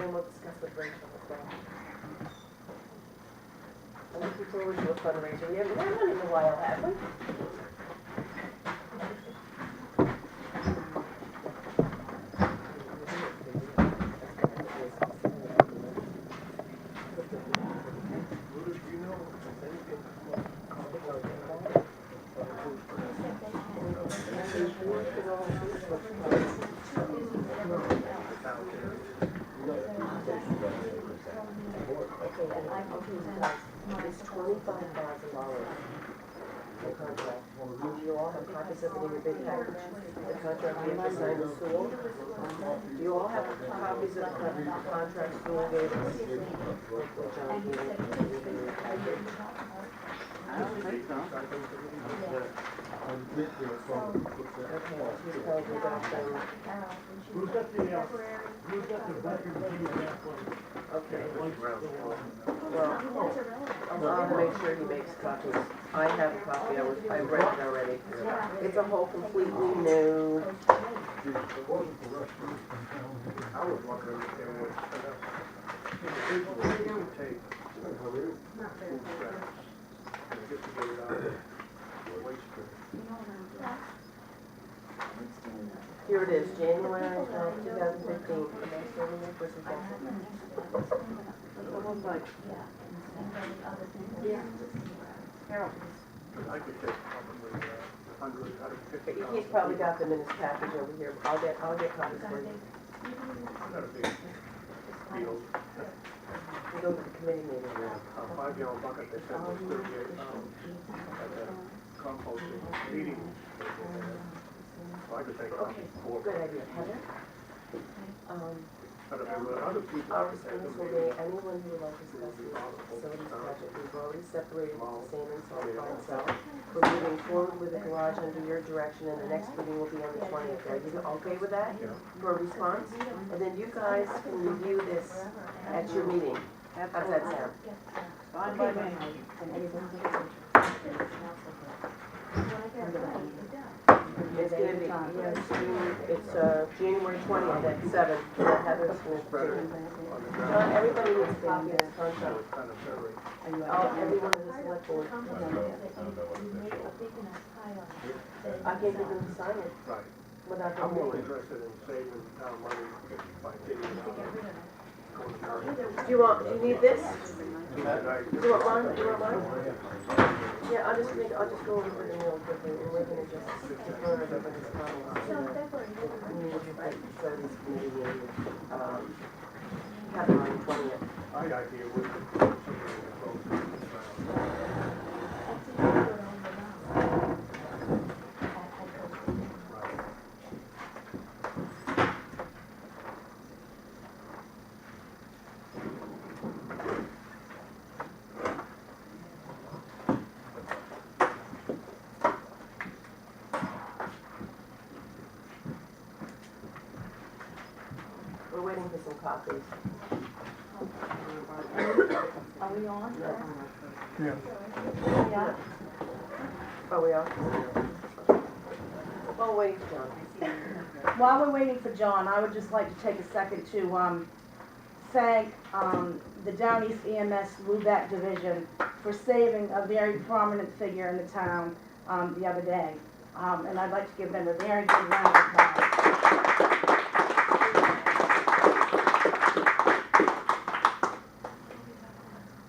then we'll discuss with Rachel as well. I'm looking forward to a fundraiser. We haven't had one in a while, have we? It's $25,000 the contract. You all have copies of it in your big package. The contract we have to sign the school. You all have copies of the contract school gave us. John gave it. I don't think so. Okay, she's probably got them. Who's got the veteran Okay. Well, I'll make sure he makes copies. I have a copy, I read it already. It's a whole completely new. I was wondering if there was take just to get it out of the waste stream. Here it is, January 2015. Harold. I could take probably 150. He's probably got them in his package over here. I'll get copies for you. Not a big deal. We go to the committee meeting now. A 5-gallon bucket, they said was 38 pounds at the composting meeting. So I could take Okay, 4. good idea. Heather? But if there were other people. Our response will be anyone who would like to discuss the facilities project. We've already separated the sand and salt by itself. We're moving forward with the garage under your direction, and the next meeting will be on the 20th. Are you okay with that? Yeah. For a response? And then you guys can review this at your meeting. How's that sound? Fine by me. It's gonna be, it's January 20th at 7. Heather's gonna. John, everybody needs a copy of this contract. Kind of very. Everyone in the select board. I can't get them to sign it Right. without I'm more them. interested in saving town money by getting it out of Do you need this? Tonight. Do you want mine? Do you want mine? Yeah, I'll just go over it real quickly, and we're gonna just defer everybody's comments. So this committee, have it on the 20th. My idea was to put something in the close. We're waiting for some copies. Are we on? Yeah. Yeah. Oh, we are? Well, wait, John. While we're waiting for John, I would just like to take a second to thank the Down East EMS Lubec Division for saving a very prominent figure in the town the other day. And I'd like to give them a very good round of applause.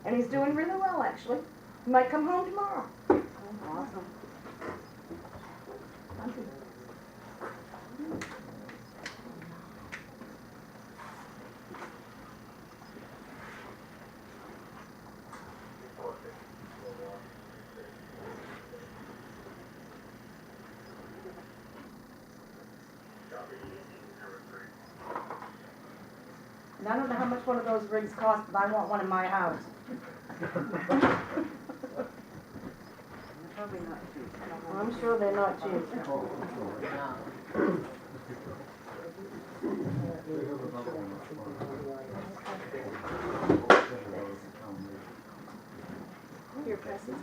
And he's doing really well, actually. He might come home tomorrow. Awesome. And I don't know how much one of those rigs cost, but I want one in my house. Probably not cheap. I'm sure they're not cheap. Here, pass these out.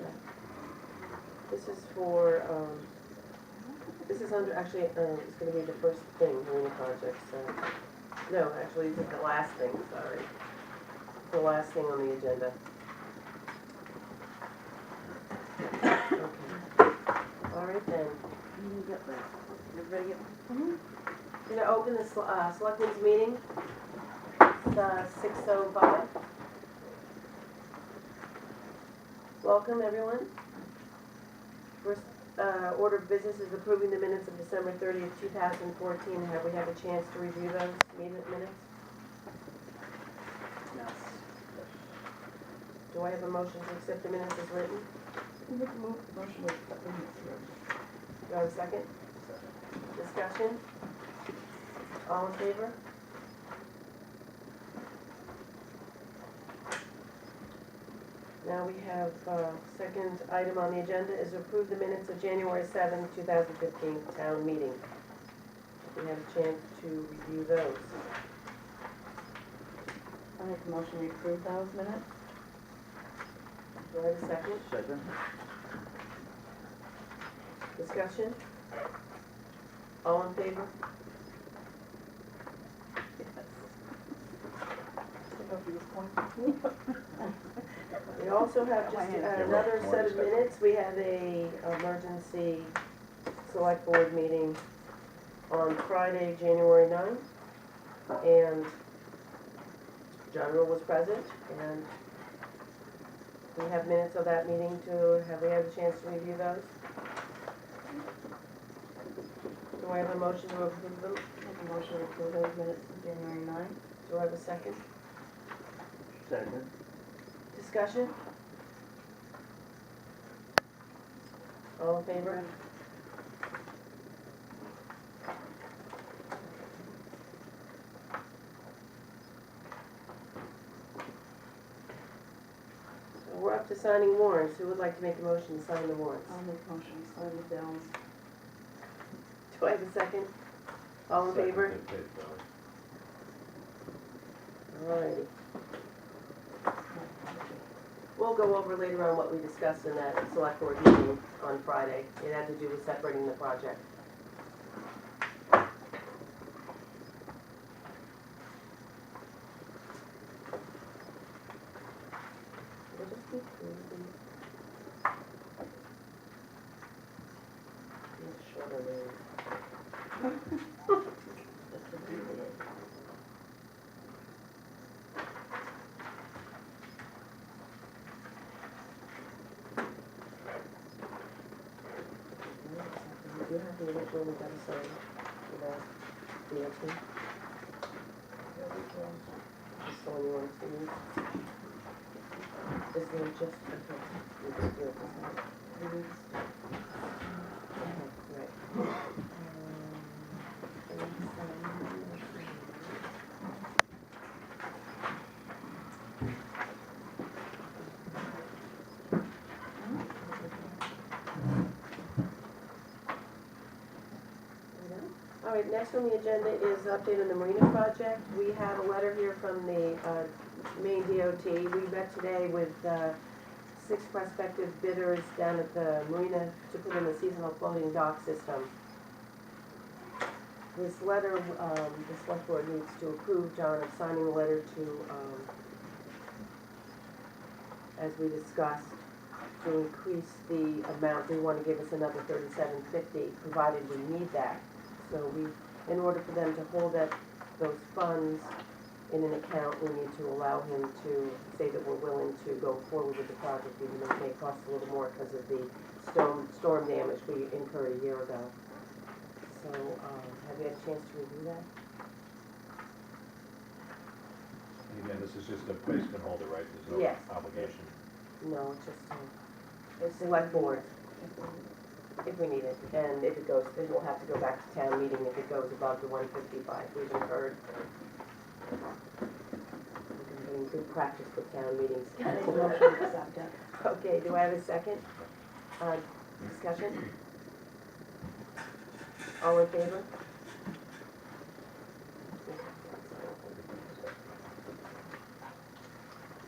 This is for, this is under, actually, it's gonna be the first thing in the project, so. No, actually, it's the last thing, sorry. The last thing on the agenda. Okay. All right then. You get this. Everybody get one? Gonna open the selectmen's meeting. It's 6:05. Welcome, everyone. First order of business is approving the minutes of December 30th, 2014. Have we had a chance to review those minutes? Yes. Do I have a motion to accept the minutes as written? Motion to accept the minutes. Do I have a second? Discussion? All in favor? Now we have, second item on the agenda is approve the minutes of January 7th, 2015 town meeting. We had a chance to review those. I make a motion to approve those minutes. Do I have a second? Second. Discussion? All in favor? I don't know if he was pointing to me. We also have just another set of minutes. We had a emergency select board meeting on Friday, January 9th. And John Rule was present, and we have minutes of that meeting too. Have we had a chance to review those? Do I have a motion to approve them? Make a motion to approve those minutes of January 9th. Do I have a second? Second. Discussion? All in favor? So we're up to signing warrants. Who would like to make a motion to sign the warrants? I'll make a motion to sign the bills. Do I have a second? All in favor? Alrighty. We'll go over later on what we discussed in that select board meeting on Friday. It had to do with separating the project. We'll just keep moving. It's shorter than- Just to do it. You have the original we got to sign, you know, the DOT. Just so you want to see. Is there just, okay, you just do it this way. Okay, right. All right, next on the agenda is update on the Marina project. We have a letter here from the Maine DOT. We met today with 6 prospective bidders down at the Marina to put in the seasonal floating dock system. This letter, the select board needs to approve, John, of signing the letter to, as we discussed, to increase the amount. They want to give us another $37.50, provided we need that. So in order for them to hold those funds in an account, we need to allow him to say that we're willing to go forward with the project, even though it may cost a little more because of the storm damage we incurred a year ago. So, have you had a chance to review that? Again, this is just a placement holder, right? There's Yes. no obligation. No, it's just a select board, if we need it. And if it goes, then we'll have to go back to town meeting if it goes above the 155 we've incurred. We're getting good practice with town meetings. Make a motion to accept it. Okay, do I have a second? Discussion? All in favor?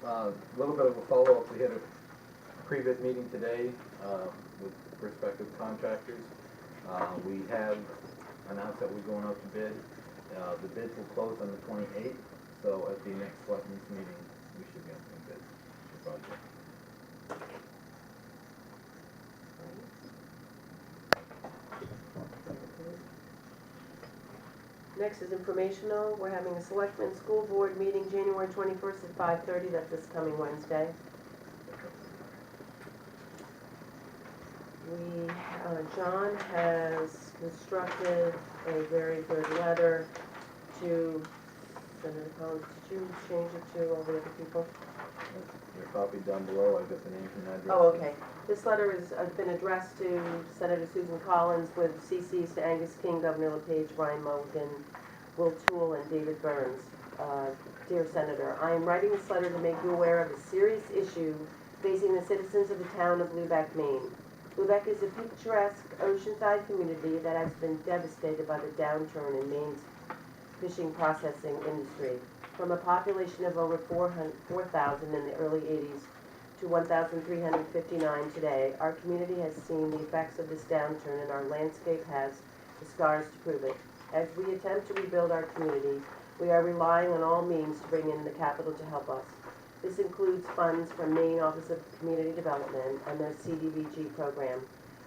A little bit of a follow-up. We had a pre-bid meeting today with prospective contractors. We have announced that we're going out to bid. The bids will close on the 28th, so at the next selectmen's meeting, we should be opening bids for the project. Next is informational. We're having a selectmen school board meeting January 21st at 5:30. That's this coming Wednesday. John has constructed a very good letter to Senator Collins. Did you change it to all the other people? Your copy down below, I've got the names and addresses. Oh, okay. This letter has been addressed to Senator Susan Collins with CCs to Angus King, Governor LePage, Brian Mulligan, Will Toole, and David Burns. Dear Senator, I am writing this letter to make you aware of a serious issue facing the citizens of the town of Lubec, Maine. Lubec is a picturesque oceanside community that has been devastated by the downturn in Maine's fishing processing industry. From a population of over 4,000 in the early 80s to 1,359 today, our community has seen the effects of this downturn, and our landscape has the scars to prove it. As we attempt to rebuild our community, we are relying on all means to bring in the capital to help us. This includes funds from Maine Office of Community Development and the CDBG program.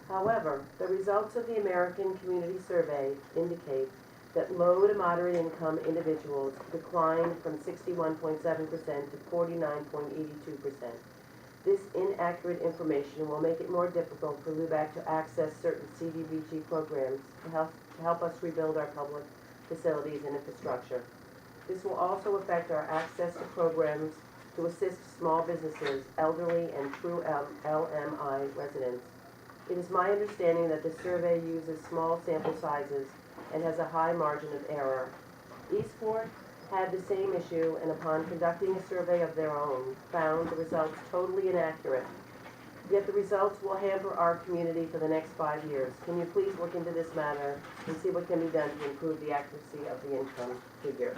However, the results of the American Community Survey indicate that low to moderate income individuals declined from 61.7% to 49.82%. This inaccurate information will make it more difficult for Lubec to access certain CDBG programs to help us rebuild our public facilities and infrastructure. This will also affect our access to programs to assist small businesses, elderly, and true LMI residents. It is my understanding that the survey uses small sample sizes and has a high margin of error. Eastport had the same issue, and upon conducting a survey of their own, found the results totally inaccurate. Yet the results will hamper our community for the next 5 years. Can you please look into this matter and see what can be done to improve the accuracy of the income figure?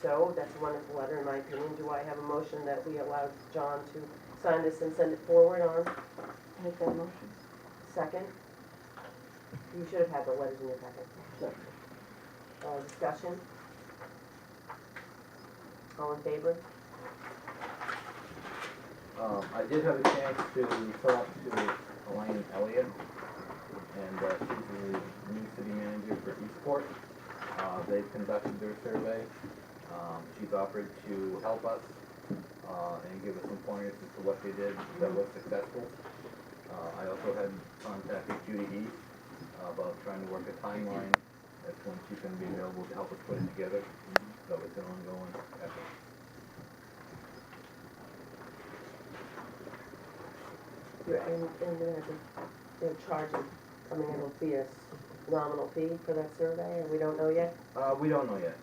So that's a wonderful letter, in my opinion. Do I have a motion that we allow John to sign this and send it forward on? Make that motion. Second? You should have had the letters in your packet. Sure. Discussion? All in favor? I did have a chance to talk to Elaine Elliott, and she's the new city manager for Eastport. They've conducted their survey. She's offered to help us and give us some pointers as to what they did that was successful. I also had contacted Judy East about trying to work a timeline as to when she's going to be available to help us put it together. So it's an ongoing effort. They're charging, I mean, it'll be a nominal fee for that survey, and we don't know yet? We don't know yet.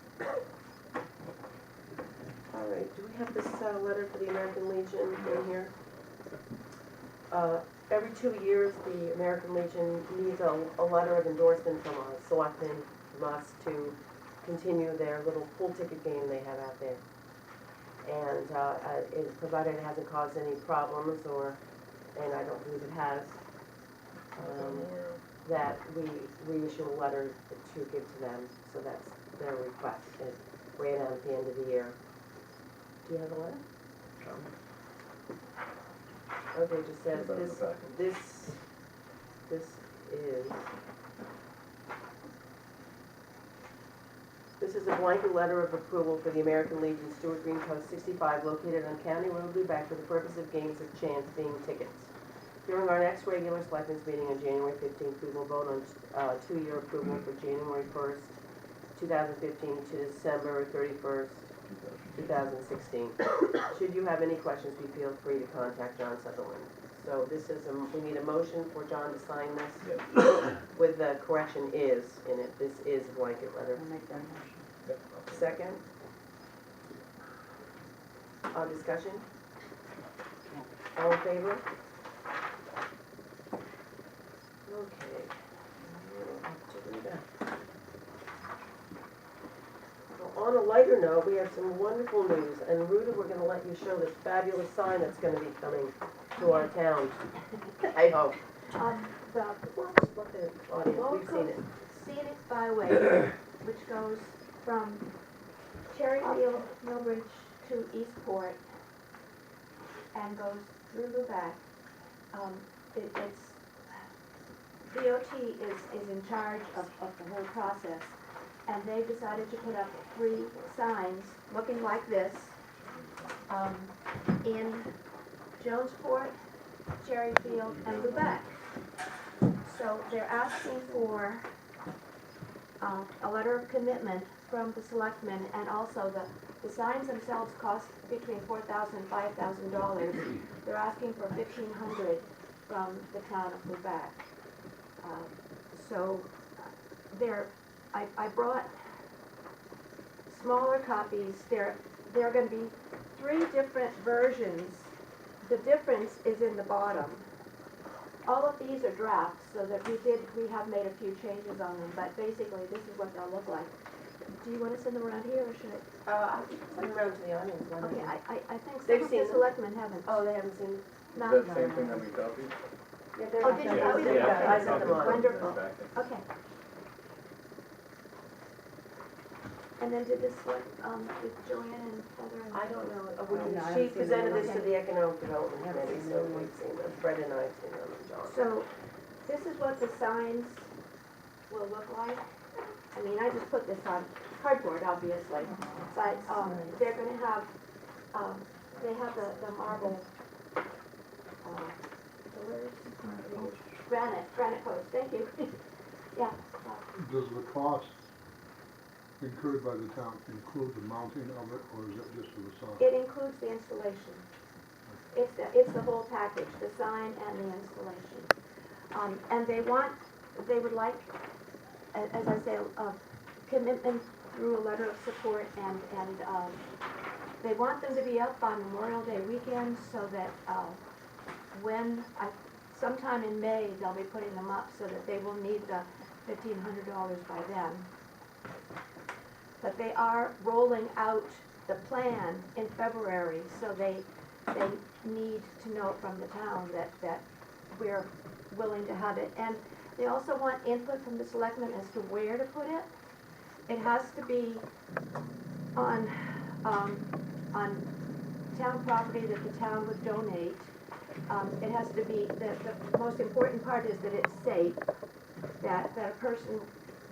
All right, do we have this letter for the American Legion in here? Every 2 years, the American Legion needs a letter of endorsement from a selectman, from us, to continue their little full ticket game they have out there. And provided it hasn't caused any problems, and I don't believe it has, that we issue a letter to give to them. So that's their request. It ran out at the end of the year. Do you have a letter? Okay, it just says this is a blanket letter of approval for the American Legion Stewart Green Post 65 located on County Road Lubec for the purpose of games of chance being tickets. During our next regular selectmen's meeting on January 15th, we will vote on 2-year approval for January 1st, 2015 to December 31st, 2016. Should you have any questions, feel free to contact John Sutherland. So this is, we need a motion for John to sign this. Yep. With the correction is in it. This is a blanket letter. I'll make that motion. Yep. Second? Discussion? All in favor? Okay. We'll have to do that. Well, on a lighter note, we have some wonderful news, and Rudy, we're gonna let you show this fabulous sign that's gonna be coming to our town. I hope. The Audience, we've seen it. scenic byway, which goes from Cherryfield, Millbridge to Eastport and goes through Lubec. It's, DOT is in charge of the whole process, and they've decided to put up 3 signs looking like this, in Jonesport, Cherryfield, and Lubec. So they're asking for a letter of commitment from the selectmen, and also the signs themselves cost between $4,000 and $5,000. They're asking for $1,500 from the town of Lubec. So I brought smaller copies. There are going to be 3 different versions. The difference is in the bottom. All of these are drafts, so that we have made a few changes on them, but basically this is what they'll look like. Do you want to send them around here, or should I? I'll send them around to the audience. why don't Okay, you? I think some They've of seen the them. selectmen haven't. Oh, they haven't seen it? No. Is that the same thing that we copied? Yeah, they're. Oh, did you copy them? Yeah, I sent them on. Wonderful. Okay. And then did this one, with Joanne and Heather? and- I don't know, No, I haven't she seen presented them. this to the Economic Development Committee, so we've seen them, Fred and I have seen them, and John. So, this is what the signs will look like. I mean, I just put this on cardboard, obviously, but, they're gonna have, they have the marble, pillars, granite posts, thank you. Yeah, Does the cost incurred by the town include the mounting of it, or is it just for the sign? it includes the installation. It's the whole package, the sign and the installation. And they would like, as I say, a commitment through a letter of support, and they want them to be up on Memorial Day weekend, so that sometime in May, they'll be putting them up, so that they will need the $1,500 by then. But they are rolling out the plan in February, so they need to know from the town that we're willing to have it. And they also want input from the selectmen as to where to put it. It has to be on town property that the town would donate. It has to be, the most important part is that it's safe, that a person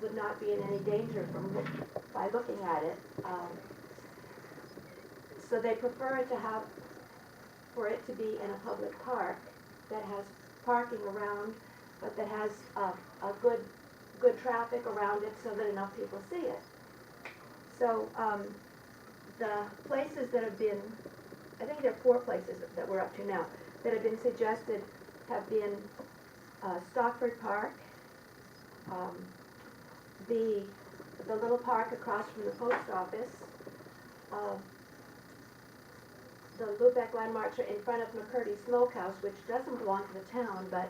would not be in any danger by looking at it. So they prefer it for it to be in a public park that has parking around, but that has a good traffic around it, so that enough people see it. So the places that have been, I think there are 4 places that we're up to now, that have been suggested have been Stockford Park, the little park across from the post office, the Lubec Landmarks are in front of McCurdy Smokehouse, which doesn't belong to the town, but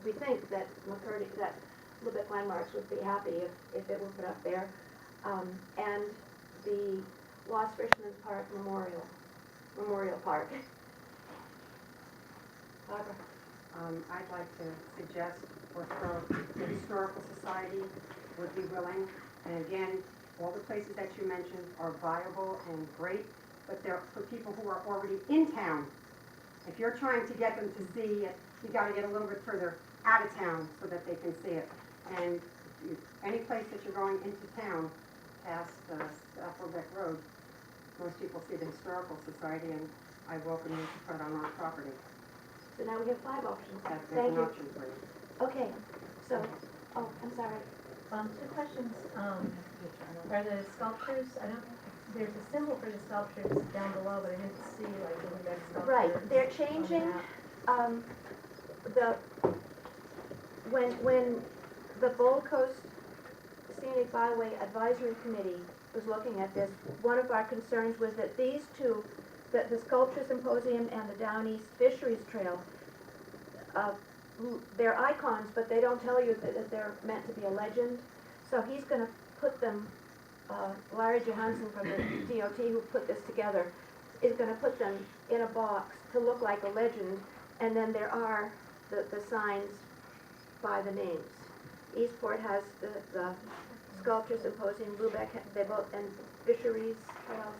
we think that Lubec Landmarks would be happy if it were put up there, and the Lost Fisherman's Park Memorial Park. Barbara? I'd like to suggest for the Historical Society would be willing. And again, all the places that you mentioned are viable and great, but they're for people who are already in town. If you're trying to get them to see it, you gotta get a little bit further out of town so that they can see it. And any place that you're going into town, past South Lubec Road, most people see the Historical Society, and I welcome you to put it on our property. So now we have 5 options. There's Thank an you. option for you. Okay, so, I'm sorry. 2 questions. Are the sculptures, there's a symbol for the sculptures down below, but I didn't see like the Lubec sculptures. Right, they're on changing, that. when the Gold Coast Scenic Byway Advisory Committee was looking at this, one of our concerns was that these 2, the Sculpture Symposium and the Down East Fisheries Trail, they're icons, but they don't tell you that they're meant to be a legend. So he's going to put them, Larry Johansson from the DOT who put this together, is going to put them in a box to look like a legend, and then there are the signs by the names. Eastport has the sculpture symposium, Lubec, they both, and fisheries trails.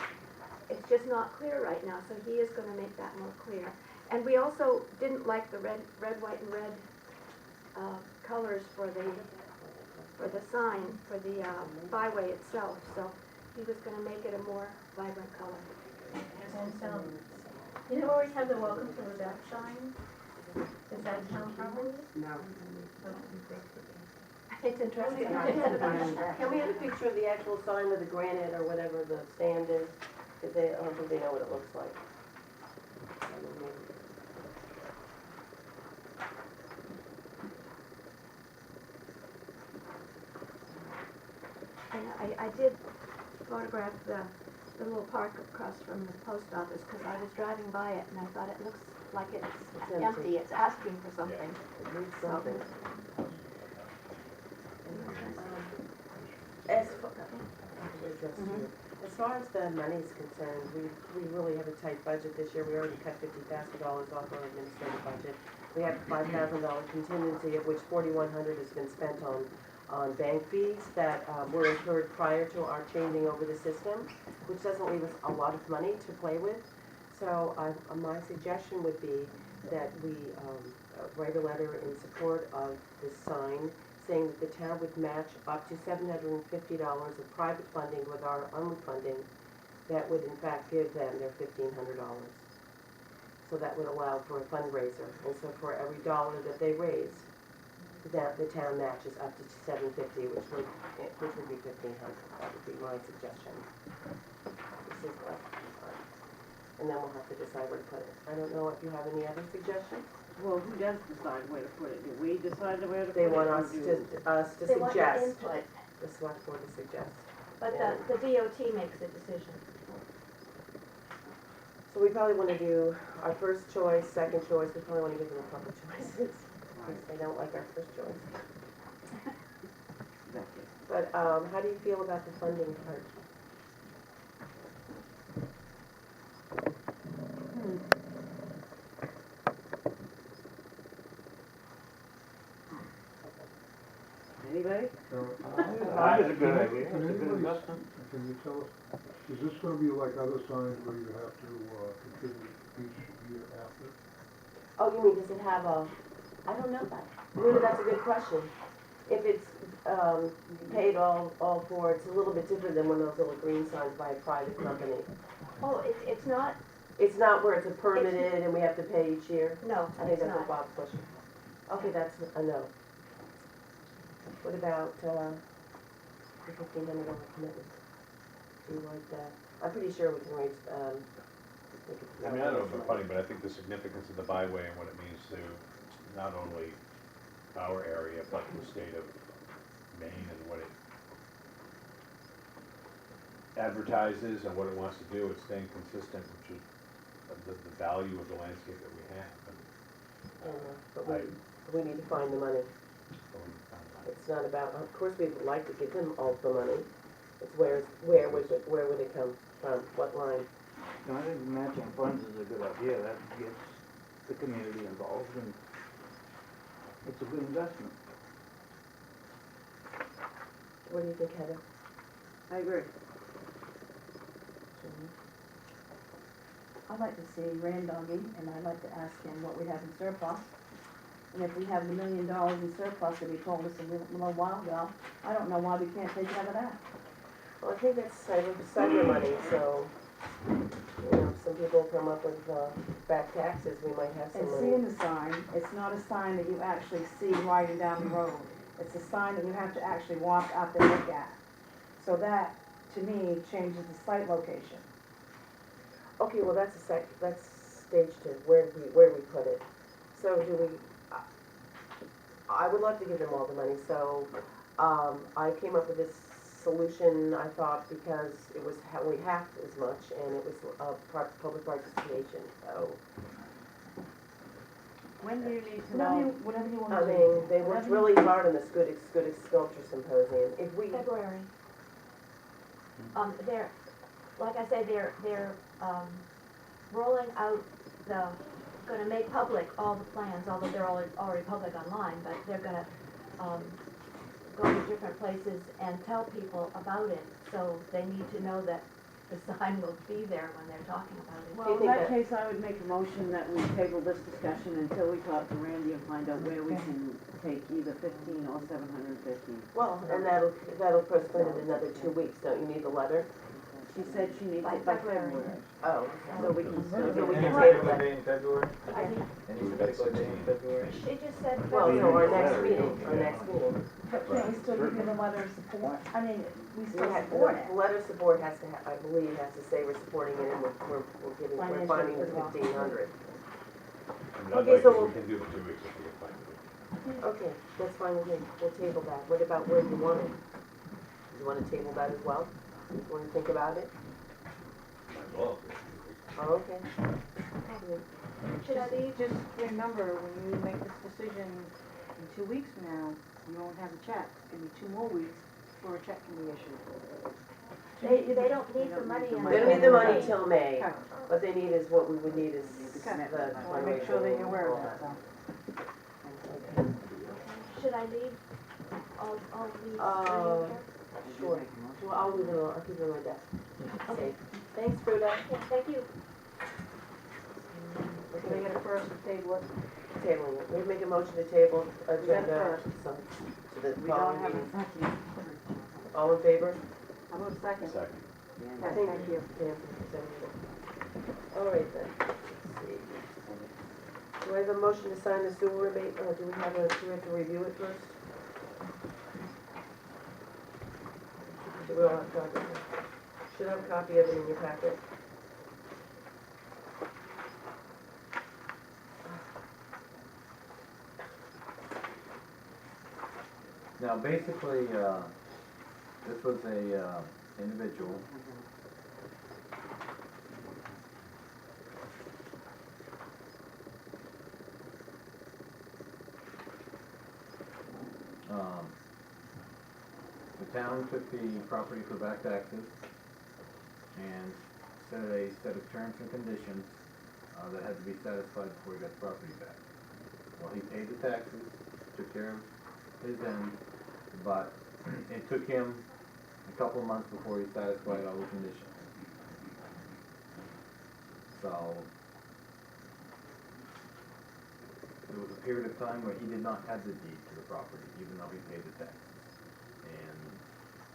It's just not clear right now, so he is gonna make that more clear. And we also didn't like the red, white, and red, colors for the sign, for the, byway itself, so he was gonna make it a more vibrant color. And, you know, always have the welcome to Lubec sign? Is that town property? No. It's interesting. Can we have a picture of the actual sign with the granite or whatever the stand is? Because I don't think they know what it looks like. And I did photograph the little park across from the post office, because I was driving by it and I thought it looks like it's It's empty, it's asking for something. It needs something. As far as the money is concerned, we really have a tight budget this year. We already cut $50,000 off our administrative budget. We have $5,000 contingency, of which $4,100 has been spent on bank fees that were incurred prior to our changing over the system, which doesn't leave us a lot of money to play with. So my suggestion would be that we write a letter in support of this sign, saying that the town would match up to $750 of private funding with our own funding. That would in fact give them their $1,500. So that would allow for a fundraiser, and so for every dollar that they raise, that the town matches up to $750, which would be $1,500. That would be my suggestion. This is and then we'll have to decide where to put it. I don't know if you have any other suggestions. Well, who does decide where to put it? Do we decide where to put it? They want or us do- to They want your suggest, input, the select board to suggest. but the DOT makes the decision. So we probably want to do our first choice, second choice, we probably want to give them a couple choices, because they don't like our first choice. But how do you feel about the funding part? Anybody? I think it's a good idea, Can it's a good anybody, investment. can you tell us, is this gonna be like other signs where you have to contribute each year after? Oh, you mean, does it have a, I don't know that. Maybe that's a good question. If it's paid all for, it's a little bit different than one of those little green signs by a private company. Oh, it's not, It's not where it's a permitted and we have to pay each year? no, I think it's that's what not. Bob's question. Okay, that's a no. What about the $1,500 commitment? Do you like that? I'm pretty sure we can raise, we could. I mean, I don't know if it's funny, but I think the significance of the byway and what it means to not only our area, but the state of Maine and what it advertises and what it wants to do, it's staying consistent, which is the value of the landscape that we have. But we need to find the money. It's not about, of course, we would like to give them all the money. It's where would it come from? What line? No, I think matching funds is a good idea. That gets the community involved and it's a good investment. What do you think, Heather? I agree. I'd like to see Randoggy, and I'd like to ask him what we have in surplus. And if we have $1 million in surplus that he told us a little while ago, I don't know why we can't take it out of that. Well, I think that's cyber money, so, you know, if some people come up with back taxes, we might have some And money. seeing the sign, it's not a sign that you actually see riding down the road. It's a sign that you have to actually walk up and look at. So that, to me, changes the site location. Okay, well, that's that's stage two. Where do we put it? So do we, I would love to give them all the money, so, I came up with this solution, I thought, because it was only half as much, and it was public participation, so. When do you need to know? Whatever you want I to do. mean, they worked really hard on this good sculpture symposium. If we, February. They're, like I say, they're rolling out gonna make public all the plans, although they're already public online, but they're gonna, go to different places and tell people about it, so they need to know that the sign will be there when they're talking about it. Well, in think that that- case, I would make a motion that we table this discussion until we talk to Randy and find out where we can take either 15 or 750. Well, and that'll postpone it another 2 weeks, don't you need the letter? She said she needs it by February, Oh, so we can still So we get can it. table that. day in February? I think, Any particular day in February? it just said Well, February. no, our next meeting, But can we still give you the letter of support? I mean, we We still have- support it. The letter of support has to, I believe, has to say we're supporting it and we're giving, we're Financially funding the as well. 1,500. I mean, Okay, I'd so like, we'll- we can do it 2 weeks if we can find it. Okay, that's fine with me, we'll table that. What about where you want it? You wanna table that as well? You wanna think about it? Well, Oh, okay. Should I leave? Just remember, when you make this decision in 2 weeks from now, you won't have a check. It's gonna be 2 more weeks before a check can be issued. They don't need the money in. They don't need the money till May. Okay. What they need is, what we would need is the Okay. I wanna make sure that you're aware of that, so. Should I leave all these Uh, for you here? Sure. Well, I'll leave it on, I'll keep it on my desk. Safe. Thanks, Fruda. Yeah, thank you. Can I get a first table it? Tabling it. We make a motion to table got it agenda, first. so the We don't following have a meeting. second. All in favor? How about a second? second. I think thank you. All right then, let's see. Do I have a motion to sign the sewer rebate, or do we have to review it first? We all have a copy. Should have a copy of it in your packet. Now, basically, this was a individual. The town took the property for back taxes and set a set of terms and conditions that had to be satisfied before he got the property back. Well, he paid the taxes, took care of his end, but it took him a couple of months before he satisfied all the conditions. So, there was a period of time where he did not have the deed to the property, even though he paid the taxes. And,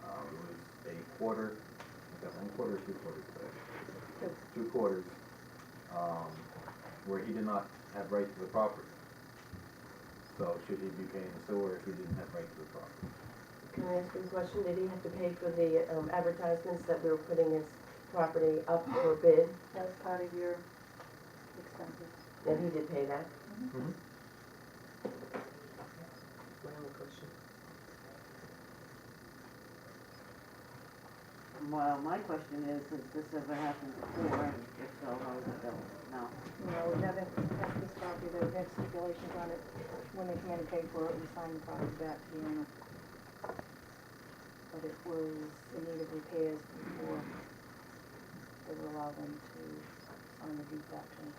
it was a quarter, was that 1 quarter or 2 quarters back? 2 quarters, where he did not have right to the property. So should he be paying the sewer if he didn't have right to the property? Can I ask you a question? Did he have to pay for the advertisements that we were putting his property up for bid? That's part of your expenses. And he did pay that? Mm-hmm. My only question. Well, my question is, has this ever happened before, and if so, how does it go? No. You know, we haven't, at this property, there have stipulations on it. When they came and paid for it, we signed the property back to the owner. But it was in need of repairs before they would allow them to sign the deed back to him.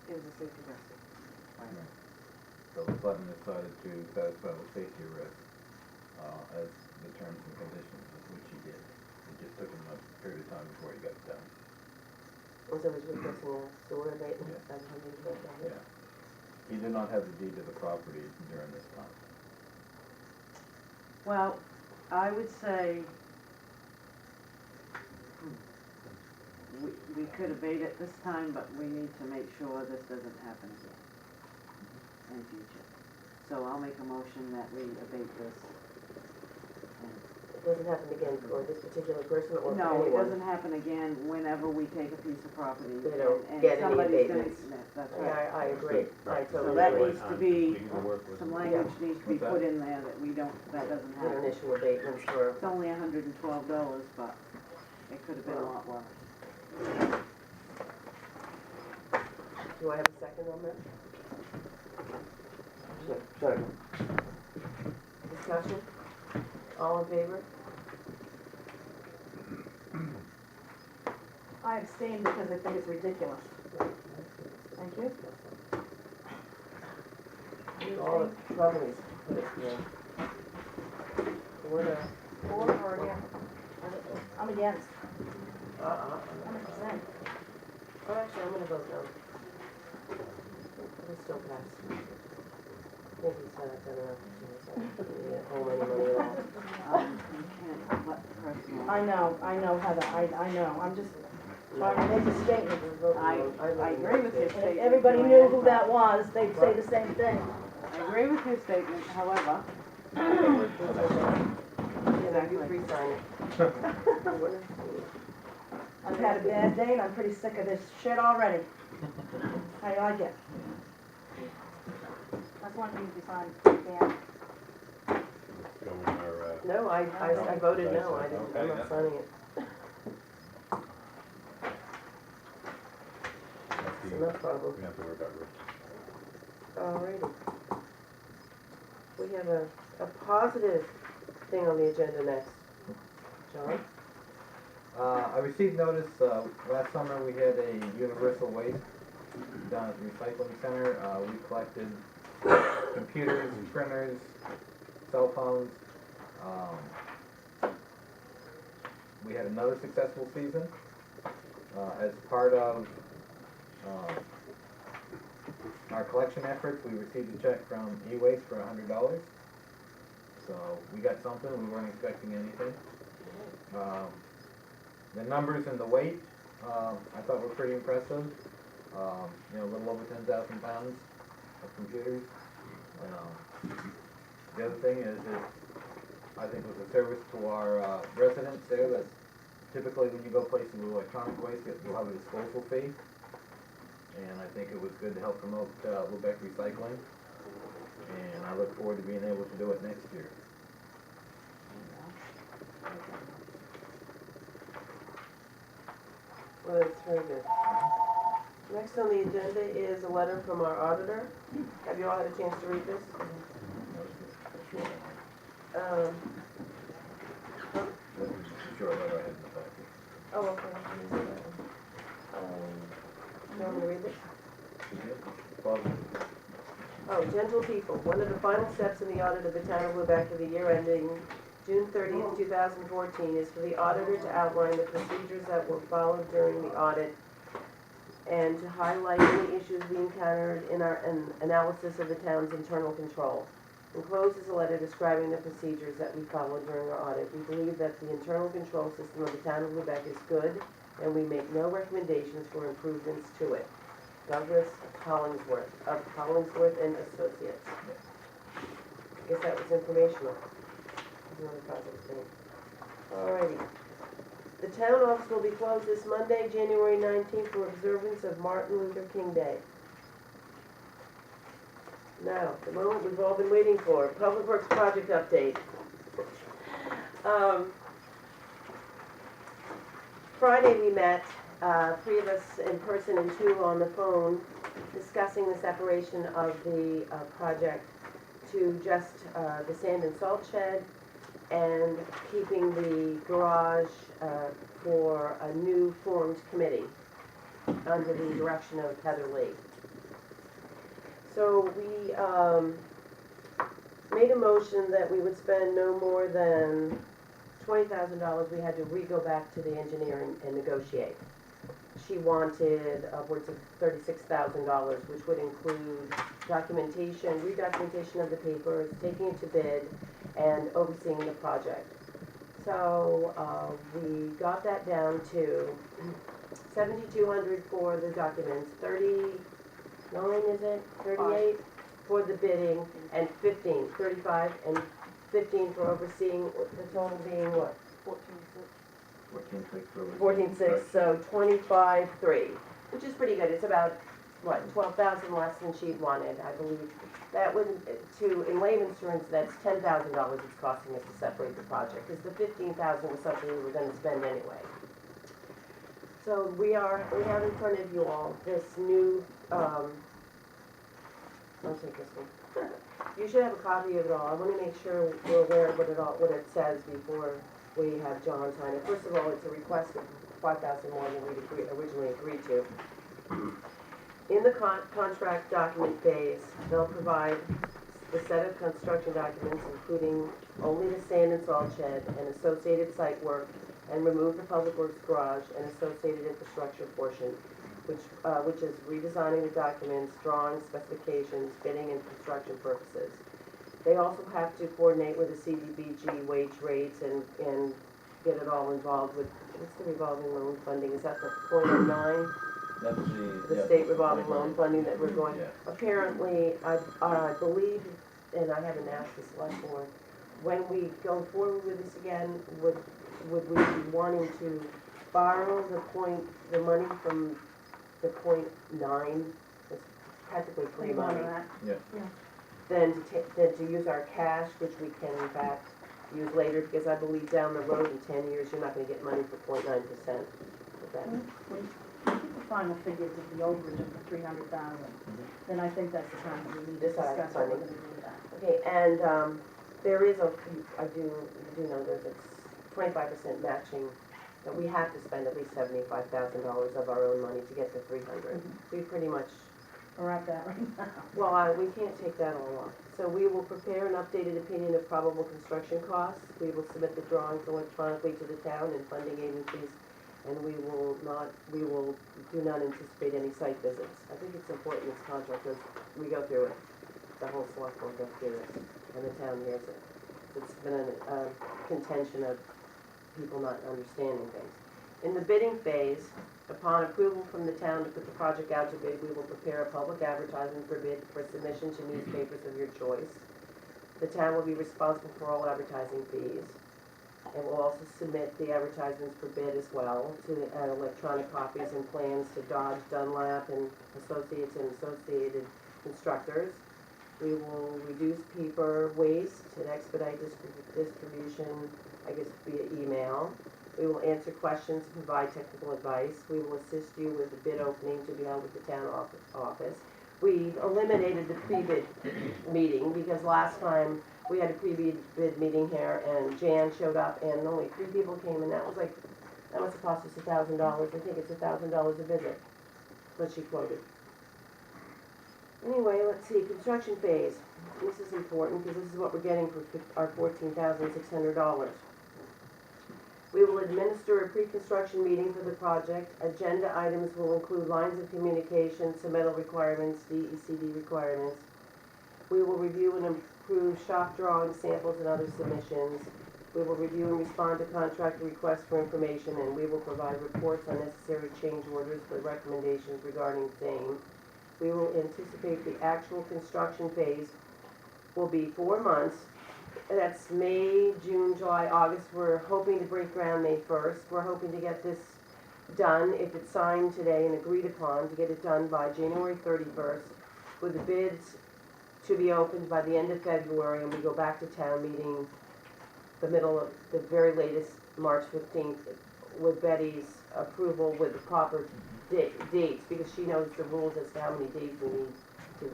It was a safety risk. So the Selectmen decided to satisfy the safety risk, as the terms and conditions, which he did. It just took him a period of time before he got it done. Was it requesting a sewer abatement? Yeah. That's how he did that. Yeah. He did not have the deed to the property during this time. Well, I would say we could abate it this time, but we need to make sure this doesn't happen again in future. So I'll make a motion that we abate this. It doesn't happen again for this particular person or for No, it anyone. doesn't happen again whenever we take a piece of property They don't and get any somebody's gonna, abatements. that's Yeah, right. I agree. I So totally that agree. needs to be, We can work with some it. language needs to be What's that? put in there that we don't, that doesn't We don't happen. issue abatements for, It's only $112, but it could have been a lot worse. do I have a second on that? Second. Discussion? All in favor? I abstain because I think it's ridiculous. Thank you. all the trouble he's put us through. What a, Or, yeah. I'm against, uh-uh. 100%. Oh, actually, I'm gonna vote no. It'll still pass. I think he's not done enough to us, I don't think we need to hold any money at all. You can't let personal. I know, Heather, I know, I'm just trying to make a statement. I agree with your And if statement. everybody knew who that was, they'd say the same thing. I agree with your statement, however, You know, you three sign it. I've had a bad day and I'm pretty sick of this shit already. How you like it? That's one thing you sign, Dan. Go in our, No, I voted no, I didn't, I'm Okay, not yeah. signing it. that's It's the- enough problem. we don't have to worry about Rich. Alrighty. We have a positive thing on the agenda next. John? I received notice, last summer we had a universal waste down at the recycling center. We collected computers, printers, cell phones. We had another successful season. As part of our collection efforts, we received a check from E-Waste for $100. So we got something, we weren't expecting anything. The numbers and the weight, I thought were pretty impressive. A little over 10,000 pounds of computers. The other thing is it, I think, was a service to our residents there. That typically when you go places with electronic waste, you'll have a disposal fee. And I think it was good to help promote Lubec Recycling. And I look forward to being able to do it next year. Well, that's very good. Next on the agenda is a letter from our auditor. Have you all had a chance to read this? Sure, letter I had in the packet. Oh, okay. You want me to read this? Well, Oh, gentle people, one of the final steps in the audit of the town of Lubec for the year ending June 30th, 2014 is for the auditor to outline the procedures that were followed during the audit and to highlight any issues we encountered in our analysis of the town's internal control. Enclosed is a letter describing the procedures that we followed during our audit. We believe that the internal control system of the town of Lubec is good, and we make no recommendations for improvements to it. Douglas Hollingsworth of Hollingsworth and Associates. I guess that was informational. Another positive thing. Alrighty. The town office will be closed this Monday, January 19th, for observance of Martin Luther King Day. Now, the moment we've all been waiting for, Public Works project update. Friday we met, three of us in person and two on the phone, discussing the separation of the project to just the sand and salt shed and keeping the garage for a new formed committee under the direction of Heather Lee. So we made a motion that we would spend no more than $20,000. We had to go back to the engineer and negotiate. She wanted upwards of $36,000, which would include documentation, redocumentation of the papers, taking it to bid, and overseeing the project. So we got that down to $7,200 for the documents, 39 is it? 38 for the bidding, and 35 and 15 for overseeing, the total being what? 14,600, so 25,300, which is pretty good. It's about, what, 12,000 less than she'd wanted, I believe. That would, in layman's terms, that's $10,000 it's costing us to separate the project, because the 15,000 was something we were going to spend anyway. So we have in front of you all this new, I'll take this one. You should have a copy of it all. I want to make sure we're aware of what it says before we have John sign it. First of all, it's a request of $5,000 more than we originally agreed to. In the contract document phase, they'll provide the set of construction documents, including only the sand and salt shed and associated site work, and remove the public works garage and associated infrastructure portion, which is redesigning the documents, drawings, specifications, bidding, and construction purposes. They also have to coordinate with the CDBG wage rates and get it all involved with, what's the revolving loan funding? Is that the .09? That's The yeah, state revolving point loan nine. funding that we're going, Yeah. apparently, I believe, and I haven't asked the select board, when we go forward with this again, would we be wanting to borrow the money from the .9? It's practically free Think about money. that. Than to use our cash, which we can in fact use later, because I believe down the road in 10 years, you're not gonna get money for .9% of that. When you get the final figures of the overage of the 300,000, then I think that's the time that we need to Decide discuss how we're funding. gonna do that. Okay, and there is I do know there's a 25% matching, that we have to spend at least $75,000 of our own money to get the 300. We pretty much, We're at that right now. well, we can't take that all off. So we will prepare an updated opinion of probable construction costs. We will submit the drawings electronically to the town and funding agencies, and we will do not anticipate any site visits. I think it's important in this contract as we go through it. The whole select board goes through it, and the town hears it. It's been a contention of people not understanding things. In the bidding phase, upon approval from the town to put the project out to bid, we will prepare a public advertisement for bid for submission to newspapers of your choice. The town will be responsible for all advertising fees, and will also submit the advertisements for bid as well to electronic copies and plans to Dodge, Dunlap, and Associates and Associated Constructors. We will reduce paper waste and expedite distribution, I guess via email. We will answer questions and provide technical advice. We will assist you with the bid opening to be held at the town office. We eliminated the pre-bid meeting because last time we had a pre-bid meeting here and Jan showed up and only 3 people came, and that must have cost us $1,000. I think it's $1,000 a visit, what she quoted. Anyway, let's see, construction phase. This is important because this is what we're getting for our $14,600. We will administer a pre-construction meeting for the project. Agenda items will include lines of communication, submittal requirements, DECD requirements. We will review and approve shop drawings, samples, and other submissions. We will review and respond to contractor requests for information, and we will provide reports on necessary change orders with recommendations regarding same. We will anticipate the actual construction phase will be 4 months. That's May, June, July, August. We're hoping to break ground May 1st. We're hoping to get this done, if it's signed today and agreed upon, to get it done by January 31st, with the bids to be opened by the end of February, and we go back to town meeting the middle of, the very latest, March 15th, with Betty's approval with the proper dates, because she knows the rules as to how many days we need to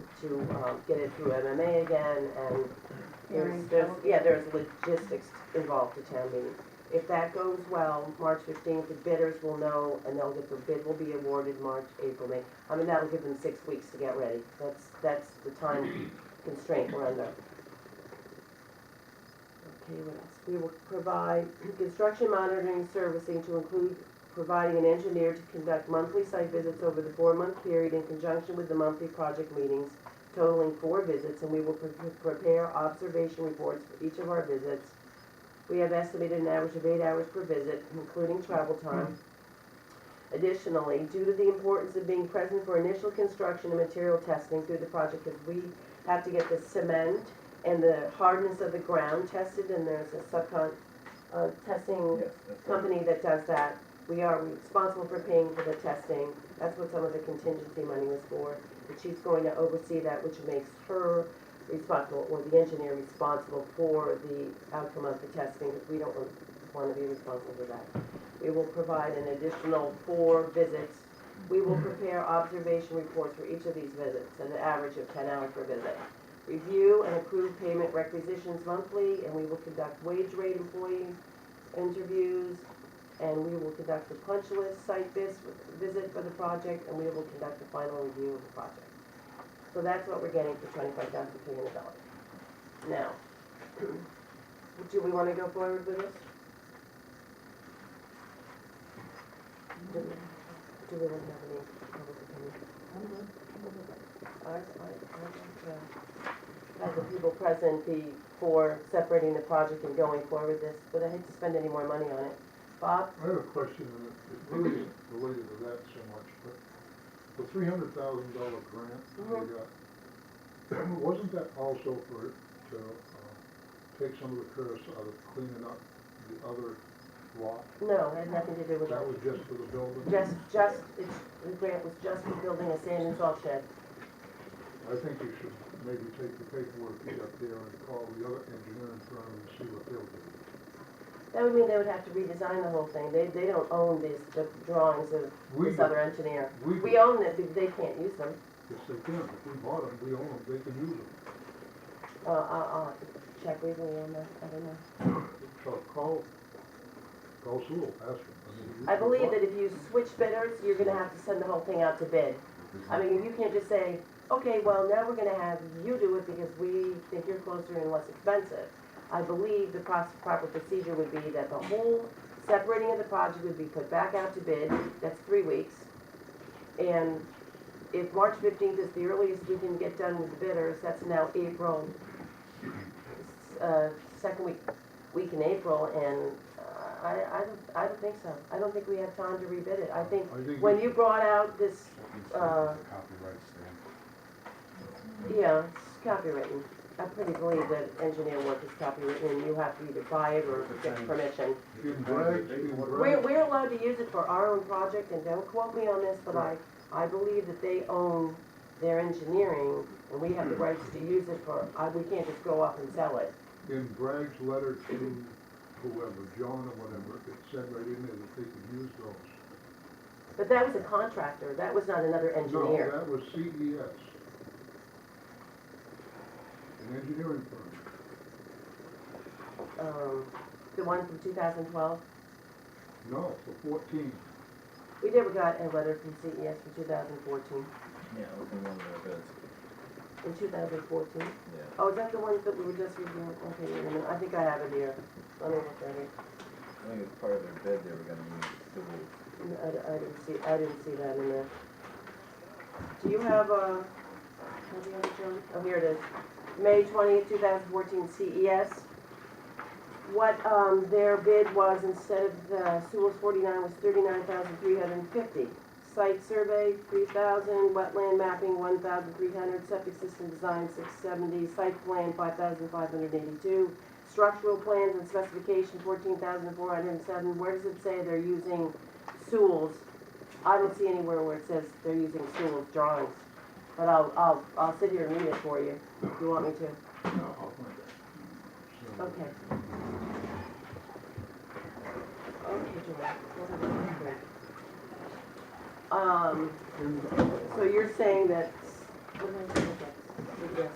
get it through MMA again, and there's logistics involved to town meeting. If that goes well, March 15th, the bidders will know, and the bid will be awarded March, April, May. I mean, that'll give them 6 weeks to get ready. That's the time constraint we're under. Okay, what else? We will provide construction monitoring and servicing to include providing an engineer to conduct monthly site visits over the 4-month period in conjunction with the monthly project meetings, totaling 4 visits, and we will prepare observation reports for each of our visits. We have estimated an average of 8 hours per visit, including travel time. Additionally, due to the importance of being present for initial construction and material testing through the project, because we have to get the cement and the hardness of the ground tested, and there's a testing company that does that. We are responsible for paying for the testing. That's what some of the contingency money was for. But she's going to oversee that, which makes her responsible, or the engineer responsible for the outcome of the testing, because we don't want to be responsible for that. We will provide an additional 4 visits. We will prepare observation reports for each of these visits, an average of 10 hours per visit. Review and approve payment requisitions monthly, and we will conduct wage rate employee interviews, and we will conduct the punch list site visit for the project, and we will conduct the final review of the project. So that's what we're getting for $25,300. Now, do we wanna go forward with this? Do we want to have any public opinion? I have the people present be for separating the project and going forward with this, but I hate to spend any more money on it. Bob? I have a question, and it really isn't related to that so much, but the $300,000 grant we got, wasn't that also to take some of the curse out of cleaning up the other lot? No, it had nothing to do with That that. was just for the building? The grant was just for building a sand and salt shed. I think you should maybe take the paperwork you got there and call the other engineering firm and see what they'll do. That would mean they would have to redesign the whole thing. They don't own the drawings of We this do. other engineer. We We do. own it, but they can't use them. Yes, they can. If we bought them, we own them, they can use them. I'll have to check legally on that, I don't know. So call Sewell, ask him. mean, I believe that if you switch bidders, you're gonna have to send the whole thing out to bid. I mean, you can't just say, okay, well, now we're gonna have you do it because we think you're closer and less expensive. I believe the proper procedure would be that the whole separating of the project would be put back out to bid, that's 3 weeks. And if March 15th is the earliest we can get done with the bidders, that's now April, second week in April, and I don't think so. I don't think we have time to rebid it. I think when you brought out this, Copyright stamp. yeah, it's copywritten. I pretty believe that engineer work is copywritten, and you have to either buy it or get permission. We're allowed to use it for our own project, and don't quote me on this, but I believe that they own their engineering, and we have the rights to use it for, we can't just go up and sell it. In Bragg's letter to whoever, John or whatever, it said right in there that they could use those. But that was a contractor, that was not another No, engineer. that was CES. An engineering firm. The one from 2012. No, for 14. We never got a letter from CES for 2014. Yeah, it was in one of their bids, In 2014? yeah. Oh, is that the ones that we were just reviewing? Okay, wait a minute, I think I have it here. Let me look at it. I think as part of their bid, they were gonna use civil. I didn't see that in there. Do you have a, oh, here it is. May 20th, 2014 CES. What their bid was, instead of the Sewell's 49, was $39,350. Site survey, 3,000, wetland mapping, 1,300, septic system design, 670, site plan, 5,582, structural plans and specification, 14,407. Where does it say they're using Sewell's? I don't see anywhere where it says they're using Sewell's drawings, but I'll sit here and read it for you if you want me to. No, I'll find it. So, Okay. Okay, Joanne. So you're saying that, what did I say next? Yes,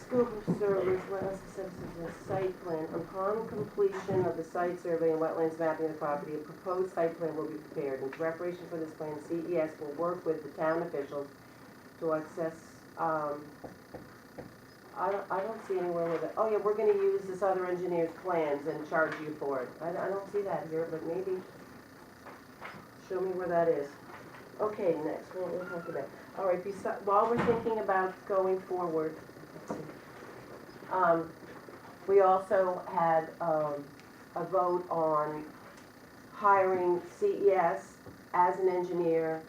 scoop of service, what else is the site plan? Upon completion of the site survey and wetlands mapping of the property, a proposed site plan will be prepared. In preparation for this plan, CES will work with the town officials to access, I don't see anywhere with it. Oh yeah, we're gonna use this other engineer's plans and charge you for it. I don't see that here, but maybe, show me where that is. Okay, next, what we'll talk about. All right, while we're thinking about going forward, let's see. We also had a vote on hiring CES as an engineer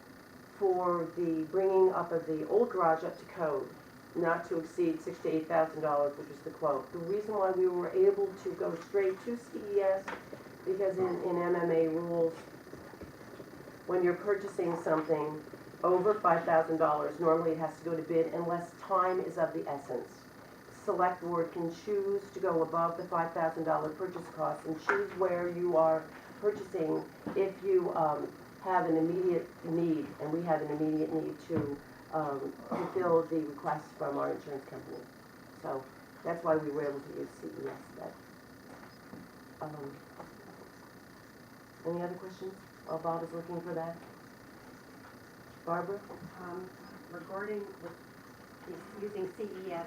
for the bringing up of the old garage up to code, not to exceed $6,000 to $8,000, which was the quote. The reason why we were able to go straight to CES, because in MMA rules, when you're purchasing something over $5,000, normally it has to go to bid unless time is of the essence. Select board can choose to go above the $5,000 purchase cost and choose where you are purchasing if you have an immediate need, and we have an immediate need to fulfill the requests from our insurance company. So that's why we were able to use CES. Any other questions while Bob is looking for that? Barbara? Regarding is using CES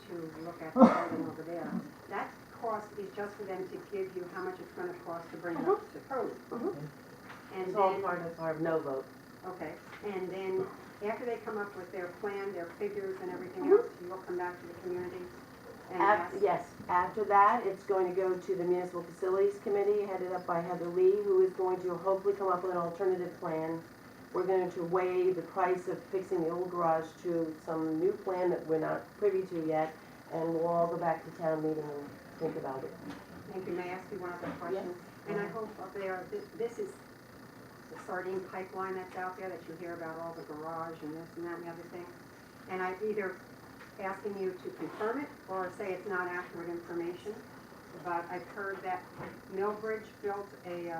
to look at the building over there. That cost is just for them to give you how much it's gonna cost to bring it up to code. And It's all then, part of our no vote. okay, and then after they come up with their plan, their figures and everything else, you'll come back to the community and ask. Yes, after that, it's going to go to the Municipal Facilities Committee, headed up by Heather Lee, who is going to hopefully come up with an alternative plan. We're going to weigh the price of fixing the old garage to some new plan that we're not privy to yet, and we'll all go back to town meeting and think about it. Thank you. May I ask you one other question? And I hope up there, this is the sardine pipeline that's out there that you hear about, all the garage and this and that and the other thing. And I'm either asking you to confirm it or say it's not accurate information. But I've heard that Millbridge built a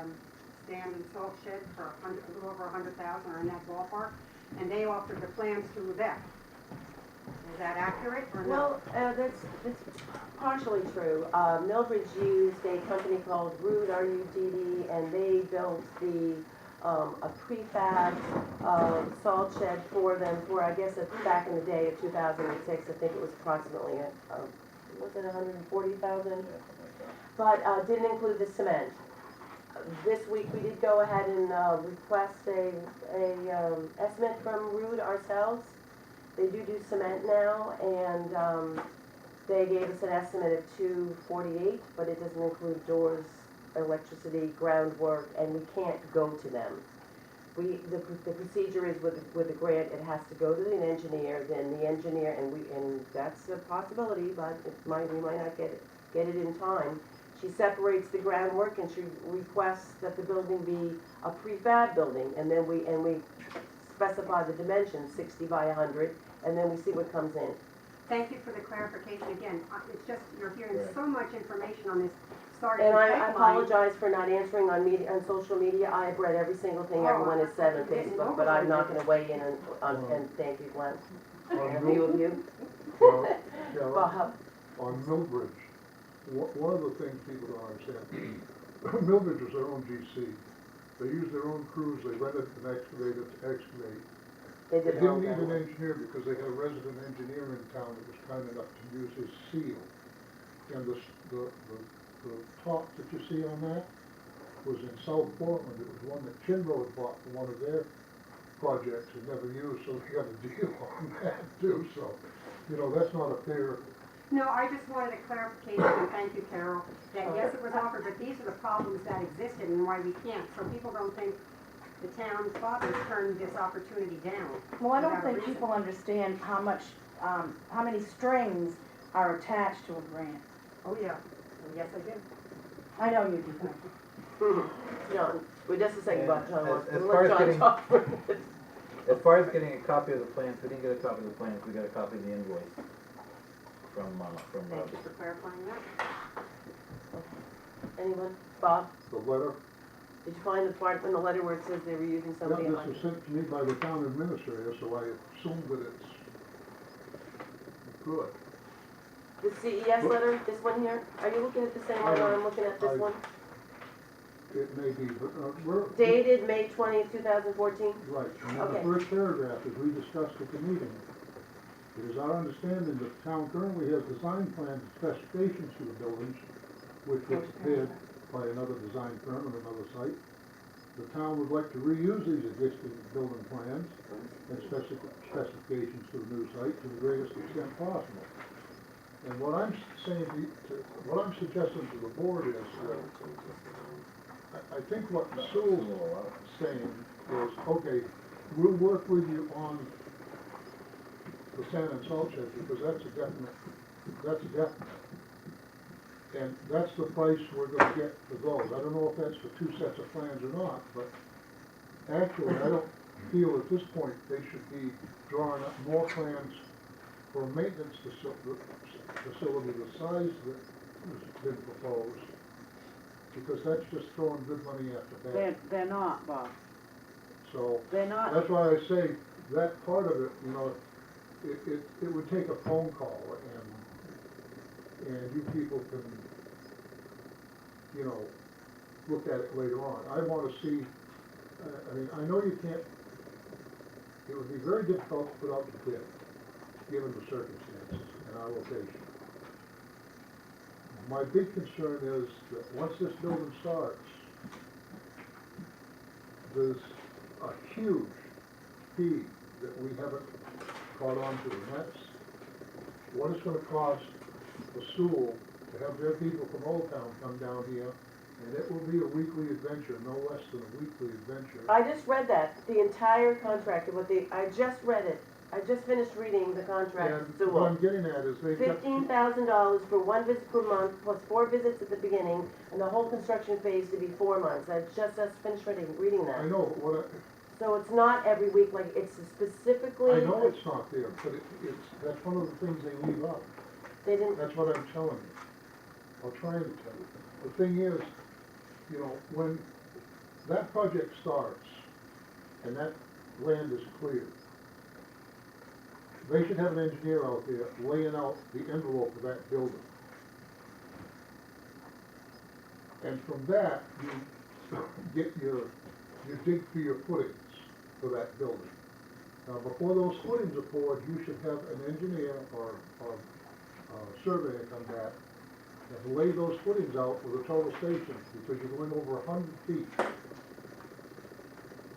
stand and salt shed for a little over $100,000 or in that ballpark, and they offered the plans to Lubec. Is that accurate or no? Well, that's partially true. Millbridge used a company called Rudd, R-U-D-D, and they built a prefab salt shed for them for, I guess, back in the day of 2006. I think it was approximately, was it 140,000? But didn't include the cement. This week we did go ahead and request a estimate from Rudd ourselves. They do cement now, and they gave us an estimate of $248, but it doesn't include doors, electricity, groundwork, and we can't go to them. The procedure is with the grant, it has to go to an engineer, then the engineer, and that's a possibility, but we might not get it in time. She separates the groundwork and she requests that the building be a prefab building, and then we specify the dimensions, 60 by 100, and then we see what comes in. Thank you for the clarification again. It's just, you're hearing so much information on this sardine And pipeline. I apologize for not answering on social media. I have read every single thing everyone has said on Facebook, but I'm not gonna weigh in and thank you, Glenn. And a few of you. Bob. On Millbridge, one of the things people don't understand, Millbridge is their own GC. They use their own crews, they rented an excavator to excavate. They They did their own didn't need an thing. engineer because they had a resident engineer in town that was kind enough to use his seal. And the top that you see on that was in South Portland. It was one that Chinro had bought for one of their projects and never used, so they got a deal on that too. So, that's not a fair. No, I just wanted a clarification, and thank you, Carol, that yes, it was offered, but these are the problems that existed and why we can't. So people don't think the town's fathers turned this opportunity down. Well, I don't without a think reason. people understand how many strings are attached to a grant. Oh, yeah. Yes, I do. I know you do. John, wait just a second, Bob. John wants As to far let as John getting- talk for a minute. As far as getting a copy of the plans, we didn't get a copy of the plans, we got a copy of the invoice from Thank you for clarifying that. Anyone? Bob, The letter, did you find the part in the letter where it says they were using somebody this else? was sent to me by the town administrator, so I assume that it's good. The CES letter, this one here? Are you looking at the same one I'm looking at, this one? It may be, but we're. Dated May 20th, 2014? Right, and then Okay. the first paragraph is we discussed at the meeting. It is our understanding that the town currently has design plans and specifications for the buildings, which were prepared by another design firm on another site. The town would like to reuse these existing building plans and specifications for the new site to the greatest extent possible. And what I'm saying, what I'm suggesting to the board is that I think what Sewell's saying is, okay, we'll work with you on the sand and salt shed because that's a definite. And that's the price we're gonna get for those. I don't know if that's for two sets of plans or not, but actually, I don't feel at this point they should be drawing up more plans for a maintenance facility the size that has been proposed, because that's just throwing good money after bad. They're not, Bob. So, They're not. that's why I say that part of it, it would take a phone call and you people can, look at it later on. I want to see, I know you can't, it would be very difficult to put out the bid. given the circumstances and our location. My big concern is that once this building starts, there's a huge fee that we haven't caught on to, and that's what it's gonna cost the school to have their people from Old Town come down here, and it will be a weekly adventure, no less than a weekly adventure. I just read that, the entire contract, I just read it. I just finished reading the contract And with what Sewell. I'm getting at is they've got. $15,000 for 1 visit per month, plus 4 visits at the beginning, and the whole construction phase to be 4 months. I just finished reading I that. know, but what So it's not every week, like, it's specifically. I know it's not there, but that's one of the things they leave out. They didn't, That's what I'm telling you. I'm trying to tell you. The thing is, you know, when that project starts and that land is cleared, they should have an engineer out there laying out the envelope of that building. And from that, you dig for your footings for that building. Now, before those footings are poured, you should have an engineer or surveyor come back and lay those footings out with a total station, because you're going over 100 feet.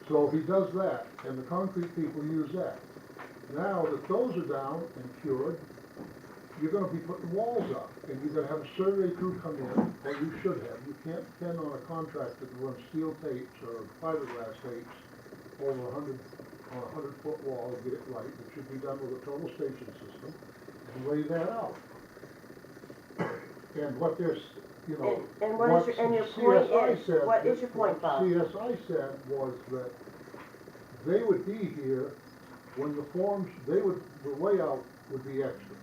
So he does that, and the concrete people use that. Now that those are down and cured, you're gonna be putting walls up, and you're gonna have a survey crew come in, or you should have. You can't depend on a contractor to run steel tapes or fiberglass tapes over on a 100-foot wall and get it right. It should be done with a total station system, and lay that out. And what there's, you know, and what is your point CSI is, said. what is your point, what Bob? CSI said was that they would be here when the forms, the layout would be extra.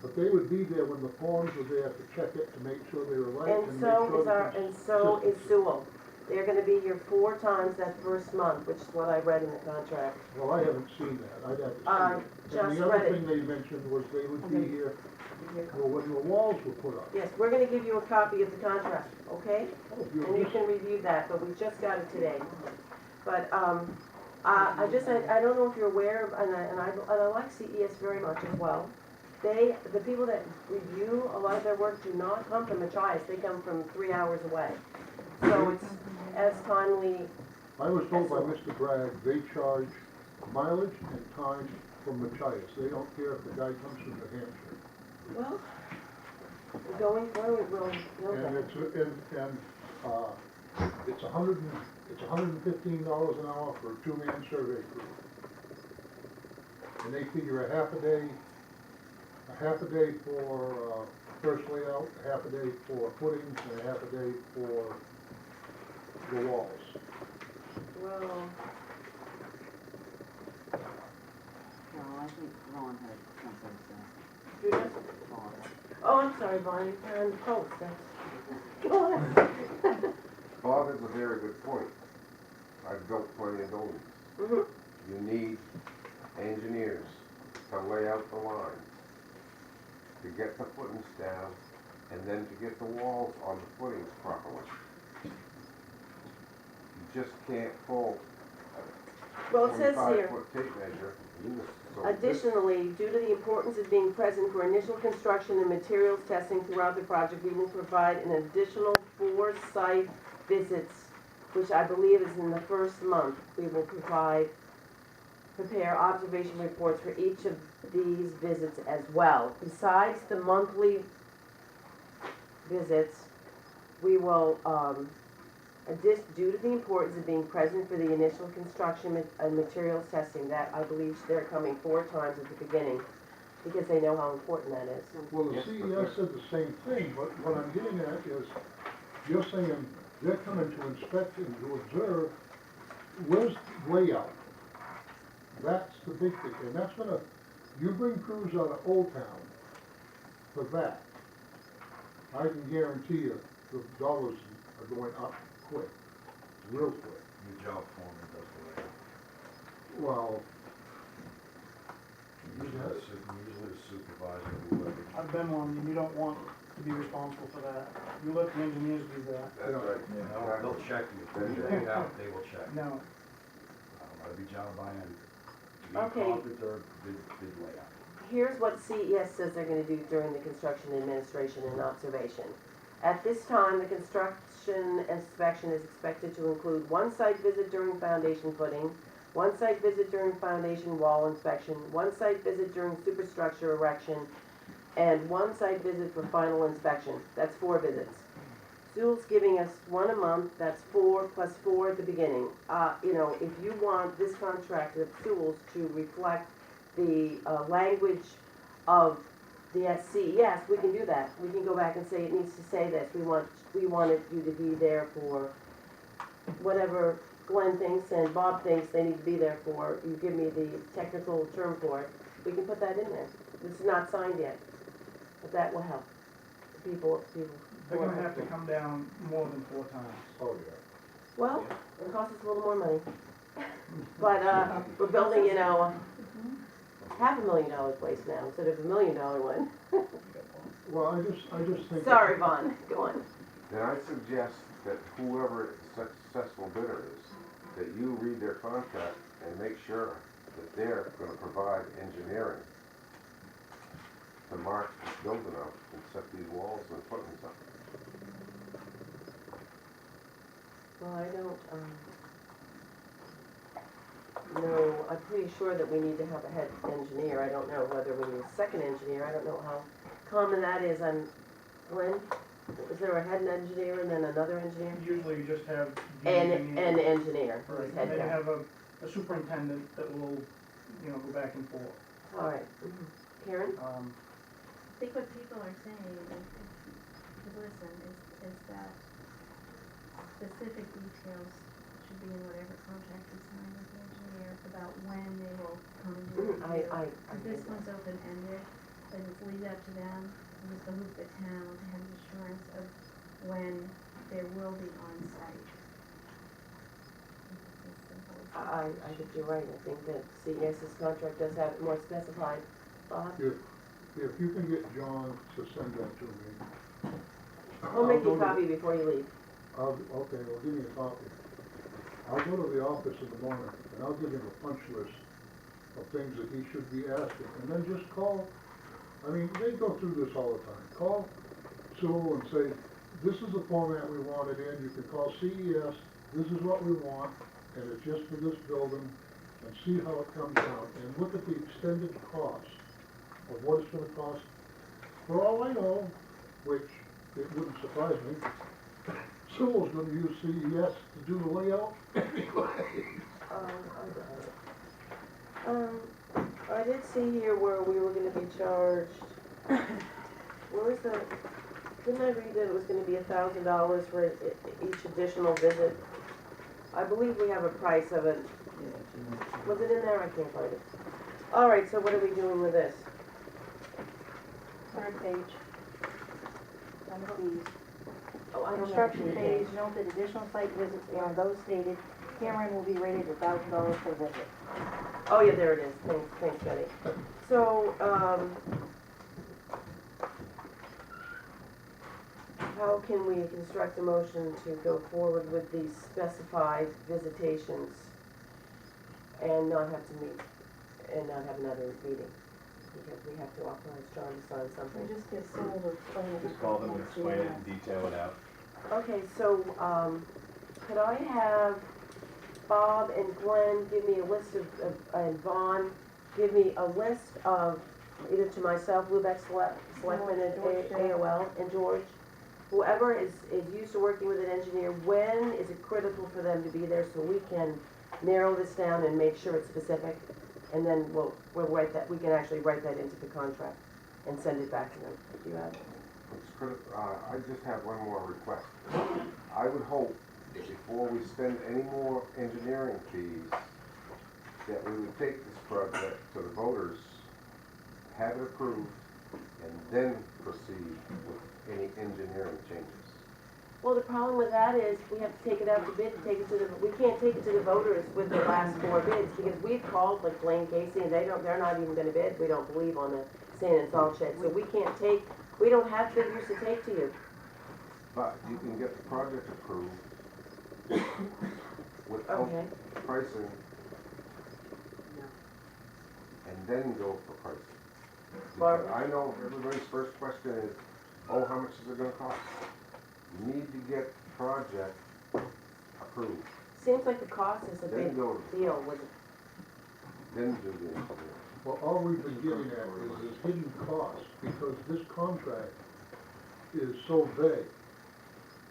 But they would be there when the forms were there to check it, to make sure they were right, And and make so sure is that the and so is systems- Sewell. They're gonna be here 4 times that first month, which is what I read in the contract. Well, I haven't seen that, I'd have to see I it. just And the read other it. thing they mentioned was they would be here, well, when the walls were put up. Yes, we're gonna give you a copy of the contract, okay? Oh, if you And you just- can review that, but we just got it today. But, I don't know if you're aware of, and I like CES very much as well. The people that review a lot of their work do not come from Machias, they come from 3 hours away. So it's as timely, I was told by Mr. Bragg, they charge mileage and time from Machias. They don't care if the guy comes from New Hampshire. well, going forward, we'll know And that. it's $115 an hour for a 2-man survey crew. And they figure a half a day for, first layout, a half a day for footings, and a half a day for the walls. Well, Well, I think Ron had something to say. you just, Ron. oh, I'm sorry, Bonnie, you're on the post, go ahead. Bob has a very good point. I've built plenty of buildings. Mhm. You need engineers to lay out the lines, to get the footings down, and then to get the walls on the footings properly. You just can't pull Well, a it says here. 25-foot tape measure. So this- Additionally, due to the importance of being present for initial construction and materials testing throughout the project, we will provide an additional 4 site visits, which I believe is in the first month. We will prepare observation reports for each of these visits as well. Besides the monthly visits, we will, due to the importance of being present for the initial construction and materials testing, that I believe they're coming 4 times at the beginning, because they know how important that is. Well, the CES said the same thing, but what I'm getting at is, you're saying they're coming to inspect and to observe, where's layout? That's the big thing, and that's gonna, you bring crews out of Old Town for that, I can guarantee you, the dollars are going up quick, real quick. Your job foreman does the layout. Well, Usually the supervisor will let it. I've been one, and you don't want to be responsible for that. You let the engineers do that. That's right. No, they'll check you, if they lay it out, they will check. No, Whether it be job by end, be Okay. carpenter, bid layout. here's what CES says they're gonna do during the construction administration and observation. At this time, the construction inspection is expected to include one site visit during foundation footing, one site visit during foundation wall inspection, one site visit during superstructure erection, and one site visit for final inspection. That's 4 visits. Sewell's giving us 1 a month, that's 4 plus 4 at the beginning. You know, if you want this contract of Sewell's to reflect the language of the CES, we can do that. We can go back and say it needs to say this. We wanted you to be there for whatever Glenn thinks and Bob thinks they need to be there for. You give me the technical term for it. We can put that in there. This is not signed yet, but that will help. People. They're gonna have to come down more than 4 times. Oh, yeah. Well, it costs us a little more money. But we're building, you know, $500,000 place now instead of $1 million one. Well, I just think. Sorry, Vaughn, go on. Then I suggest that whoever the successful bidder is, that you read their contract and make sure that they're gonna provide engineering to mark this building out and set these walls and footings up. Well, I don't, no, I'm pretty sure that we need to have a head engineer. I don't know whether we need a second engineer. I don't know how common that is. Glenn, is there a head engineer and then another engineer? Usually you just have the An engineer. engineer, who's Right, head and then you guy. have a superintendent that will, you know, go back and forth. All right. Karen? I think what people are saying is listen, is that specific details should be in whatever contract we sign with the engineer about when they will come and do it. I This think one's open-ended, then it's leave that to them, and just behoove the town to have assurance of when there will be on-site. It's as simple as that. I think you're right. I think that CES's contract does have it more specified. Bob? If you can get John to send that to me. We'll make you I'll a go to- copy before you leave. Okay, well, give me a copy. I'll go to the office in the morning, and I'll give him a punch list of things that he should be asking, and then just call, I mean, they go through this all the time. Call Sewell and say, this is the format we want it in, you can call CES, this is what we want, and it's just for this building, and see how it comes out, and look at the extended cost of what it's gonna cost. For all I know, which it wouldn't surprise me, Sewell's gonna use CES to do the layout anyway. I did see here where we were gonna be charged, where is that? Didn't I read that it was gonna be $1,000 for each additional visit? I believe we have a price of it. Was it in there? I can't find it. All right, so what are we doing with this? 3rd page. On the fees. Oh, I don't know. Construction phase, note that additional site visits beyond those stated herein will be rated $1,000 per visit. Oh, yeah, there it is. Thanks, Betty. So, how can we construct a motion to go forward with these specified visitations and not have to meet, and not have another meeting? Because we have to authorize John to sign something. We just get someone to explain it. Just call them and explain it and detail it out. Okay, so, could I have Bob and Glenn give me a list and Vaughn, give me a list of, either to myself, Lubec Selectmen at AOL, and George, whoever is used to working with an engineer, when is it critical for them to be there so we can narrow this down and make sure it's specific? And then we'll write that, we can actually write that into the contract and send it back to them. Do you have it? It's I just have one more request. I would hope that before we spend any more engineering fees, that we would take this project to the voters, have it approved, and then proceed with any engineering changes. Well, the problem with that is we have to take it out to bid and take it to the, we can't take it to the voters with the last 4 bids because we've called like Blaine Casey and they're not even gonna bid, we don't believe on the sand and salt shed. So we don't have figures to take to you. But you can get the project approved without Okay. pricing, and then go for pricing. Because Barbara? I know everybody's first question is, oh, how much is it gonna cost? You need to get the project approved, Seems like the cost is a then big go, deal with, then do the engineering. Well, all we've been getting at is this hidden cost, because this contract is so vague.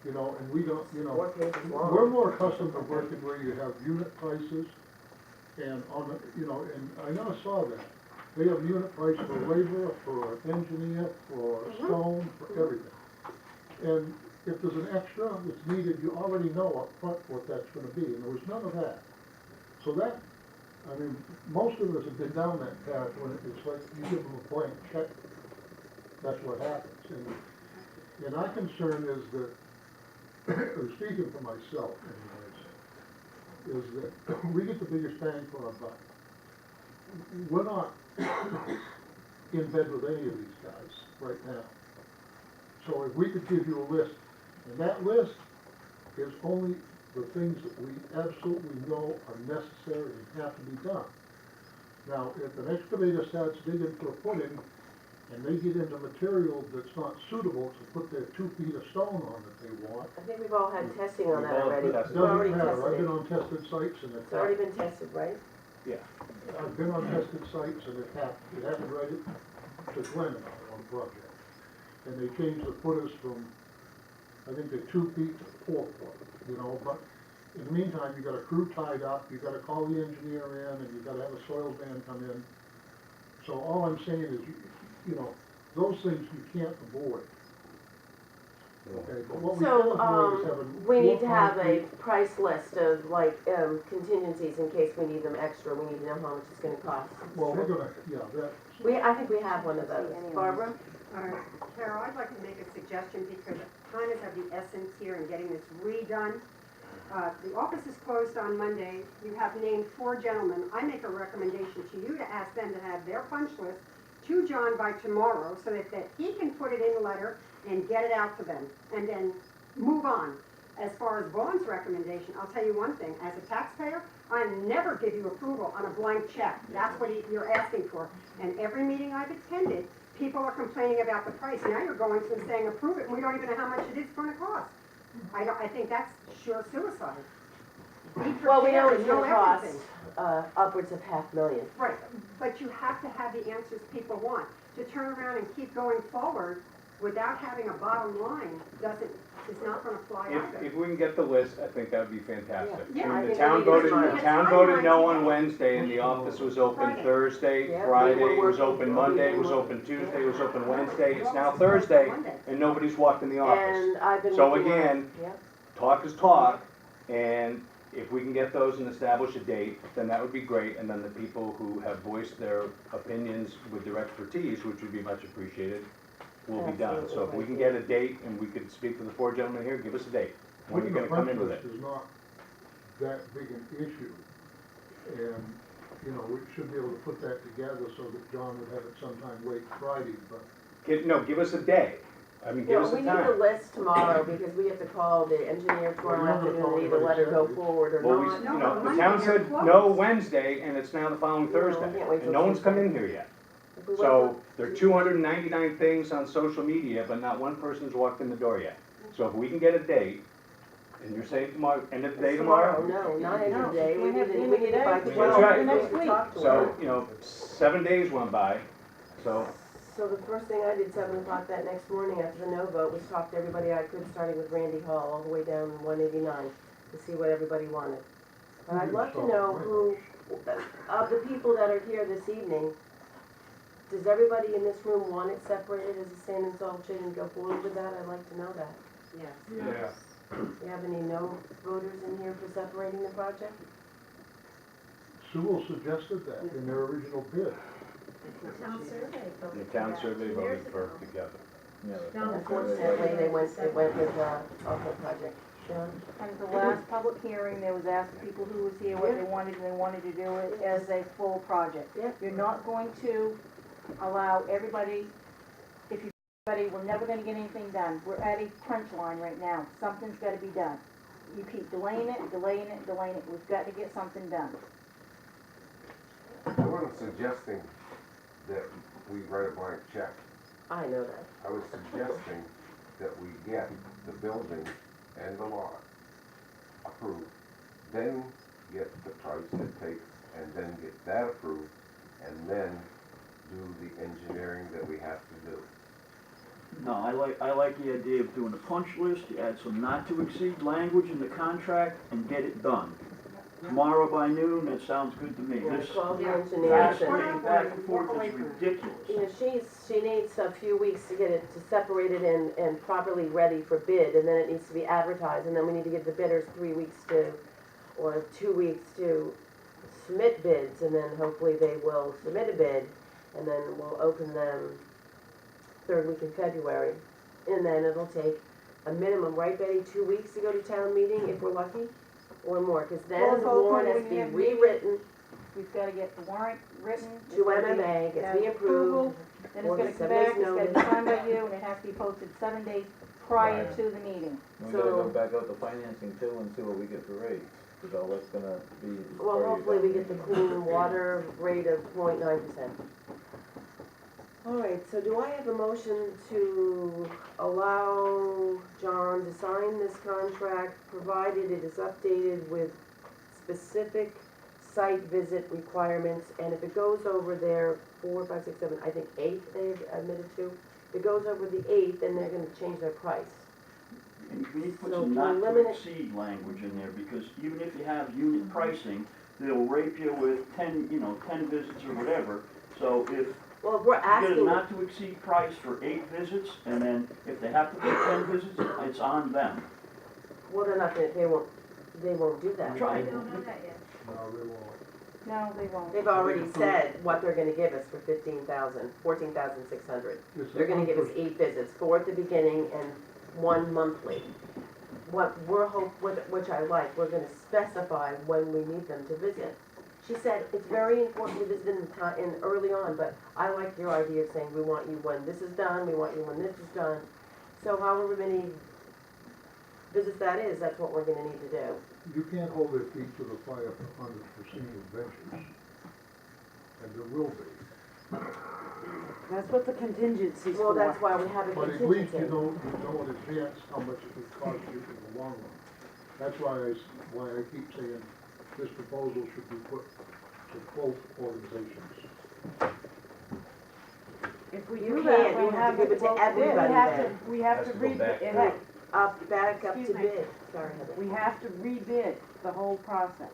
You know, and we don't, you 4 know, pages long. we're more accustomed to working where you have unit prices, and on, you know, and I never saw that. They have unit price for labor, for an engineer, for stone, for everything. And if there's an extra that's needed, you already know up front what that's gonna be, and there was none of that. So that, I mean, most of us have been down that path when it's like, you give them a blank check, that's what happens. And our concern is that, speaking for myself anyways, is that we get the biggest bang for our buck. We're not in bed with any of these guys right now. So if we could give you a list, and that list is only the things that we absolutely know are necessary and have to be done. Now, if an excavator starts digging for a footing, and they get into material that's not suitable to put their 2 feet of stone on that they want, I think we've all had testing on We've that all already. tested. We've already doesn't matter, I've tested been it. on tested sites and It's already been tested, right? Yeah. I've been on tested sites and it happened right to Glen on one project. And they changed the footers from, I think they're 2 feet to 4 foot, you know, but in the meantime, you got a crew tied up, you gotta call the engineer in, and you gotta have a soil van come in. So all I'm saying is, you know, those things you can't avoid. Okay, but what we can So, avoid is having. we need to more have a concrete- price list of like, contingencies in case we need them extra, we need to know how much it's gonna cost. Well, we're gonna, yeah, that, I think we have one of those. Barbara? Carol, I'd like to make a suggestion because time is of the essence here in getting this redone. The office is closed on Monday. You have named 4 gentlemen. I make a recommendation to you to ask them to have their punch list to John by tomorrow so that he can put it in a letter and get it out to them and then move on. As far as Vaughn's recommendation, I'll tell you one thing. As a taxpayer, I never give you approval on a blank check. That's what you're asking for. And every meeting I've attended, people are complaining about the price. Now you're going to and saying approve it, and we don't even know how much it is going to cost. I think that's sure suicide. Be Well, we know prepared, it's gonna cost, everything. upwards of $500,000. Right, but you have to have the answers people want. To turn around and keep going forward without having a bottom line is not gonna fly either. If we can get the list, I think that would be fantastic. Yeah, I The think town we need to voted, find the a town timeline voted no today. on Wednesday, and the office was open Friday. Thursday, Yeah, we Friday, were it was working. open Monday, it was open Tuesday, it was open Wednesday, it's now Thursday, and nobody's walked in the office. And I've been So looking at- again, Yep. talk is talk, and if we can get those and establish a date, then that would be great, and then the people who have voiced their opinions with their expertise, which would be much appreciated, will be done. So if we can get a date, and we could speak to the 4 gentlemen here, give us a date, when you're gonna come in with it. Putting the punch list is not that big an issue. And, you know, we should be able to put that together so that John would have it sometime late Friday, but Give us a day. I mean, give No, us a we need the time. list tomorrow because we have to call the engineer tomorrow Well, you're not gonna afternoon call and either let her go anybody forward or Well, not. you No, know, the Monday town they're said closed. no Wednesday, and it's now the following No, I Thursday. can't wait till And no one's come Tuesday. in here yet. If we wait So there are 299 things on social media, but not one person's walked in the door yet. So if we can get a date, and you're saying tomorrow, end of the till day tomorrow? No, not end of the day, we can't need have it, the end we of the need it by day. 12. right. We Next have to week. talk to her. So, you know, 7 days went by, so, So the first thing I did, 7 o'clock that next morning after the no vote, was talk to everybody I could, starting with Randy Hall all the way down 189, to see what everybody wanted. But I'd love to know who, of the people that are here this evening, does everybody in this room want it separated as a sand and salt shed and go forward with that? I'd like to know that. Yes. Yeah. Do you have any no voters in here for separating the project? Sewell suggested that in their original bid. The town survey the voted for town that survey 2 voted years for ago. together. Yeah, the Down the town court survey. Unfortunately, they went with, also project. John? And at the last public hearing, there was asked people who was here what they wanted, and they wanted to do it as a full project. Yeah. You're not going to allow everybody, we're never gonna get anything done. We're at a crunch line right now. Something's gotta be done. You keep delaying it, delaying it, delaying it. We've got to get something done. I wasn't suggesting that we write a blank check. I know that. I was suggesting that we get the building and the lot approved, then get the price it takes, and then get that approved, and then do the engineering that we have to do. No, I like the idea of doing a punch list, you add some not to exceed language in the contract and get it done. Tomorrow by noon, that sounds good to me. Yeah, This call the Yeah. engineers and, fascinating back and forth is ridiculous. you know, she needs a few weeks to get it, to separate it and properly ready for bid, and then it needs to be advertised, and then we need to give the bidders 3 weeks to, or 2 weeks to submit bids, and then hopefully they will submit a bid, and then we'll open them third week in February. And then it'll take a minimum, right Betty, 2 weeks to go to town meeting if we're lucky, or more, because then the Well, warrant has to when be you have rewritten We've gotta get the warrant written. it's to gotta be- MMA, gets to be yeah, approved. Then it's or gonna come 7 back, days it's gotta be notice. signed by you, and it has to be posted 7 days prior Right. to the meeting. We gotta go So- back out to financing too and see what we get for rates, because all that's gonna be. Well, part of your hopefully we get the documentation. clean water rate of 0.9%. All right, so do I have a motion to allow John to sign this contract, provided it is updated with specific site visit requirements, and if it goes over their 4, 5, 6, 7, I think 8 they've admitted to, if it goes over the 8, then they're gonna change their price. And you need to put So some can we not to limit it- exceed language in there, because even if you have unit pricing, they'll rape you with 10, 10 visits or whatever. So if Well, if we're you get a asking, not to exceed price for 8 visits, and then if they have to pay 10 visits, it's on them. well, they're not gonna, they won't do that. Try We it. don't know that yet. No, they won't. No, they won't. They've already said what they're gonna give us for 15,000, 14,600. It's They're gonna give us unforeseen. 8 visits, 4 at the beginning and 1 monthly. What we're which I like, we're gonna specify when we need them to visit. She said it's very important to visit in early on, but I like your idea of saying we want you when this is done, we want you when this is done. So however many visits that is, that's what we're gonna need to do. You can't hold their feet to the fire for unforeseen adventures. And there will be. That's what the contingency's for. Well, that's why we have a But at least contingency. you know in advance how much it would cost you in the long run. That's why I keep saying this proposal should be put to both organizations. If we You do that, can't, we you have to give it to well, everybody then. We have Has to to go rebid, back it through. has- Back up to Excuse me. bid. Sorry, Heather. we have to rebid the whole process.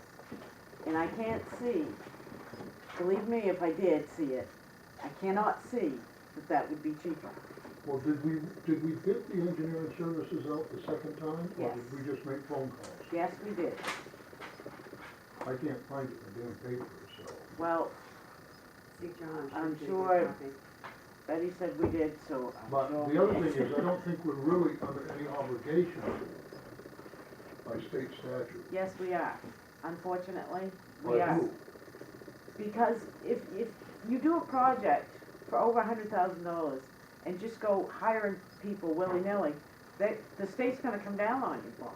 And I can't see, believe me, if I did see it, I cannot see that would be cheaper. Well, did we bid the engineering services out the second time? Yes. Or did we just make phone calls? Yes, we did. I can't find it in the damn paper, so. Well, See, John, I'm should sure- be copy. Betty said we did, so I'm But sure. the other thing is, I don't think we're really under any obligation by state statute. Yes, we are. Unfortunately, By we are. who? Because if you do a project for over $100,000 and just go hiring people willy-nilly, the state's gonna come down on you, Bob.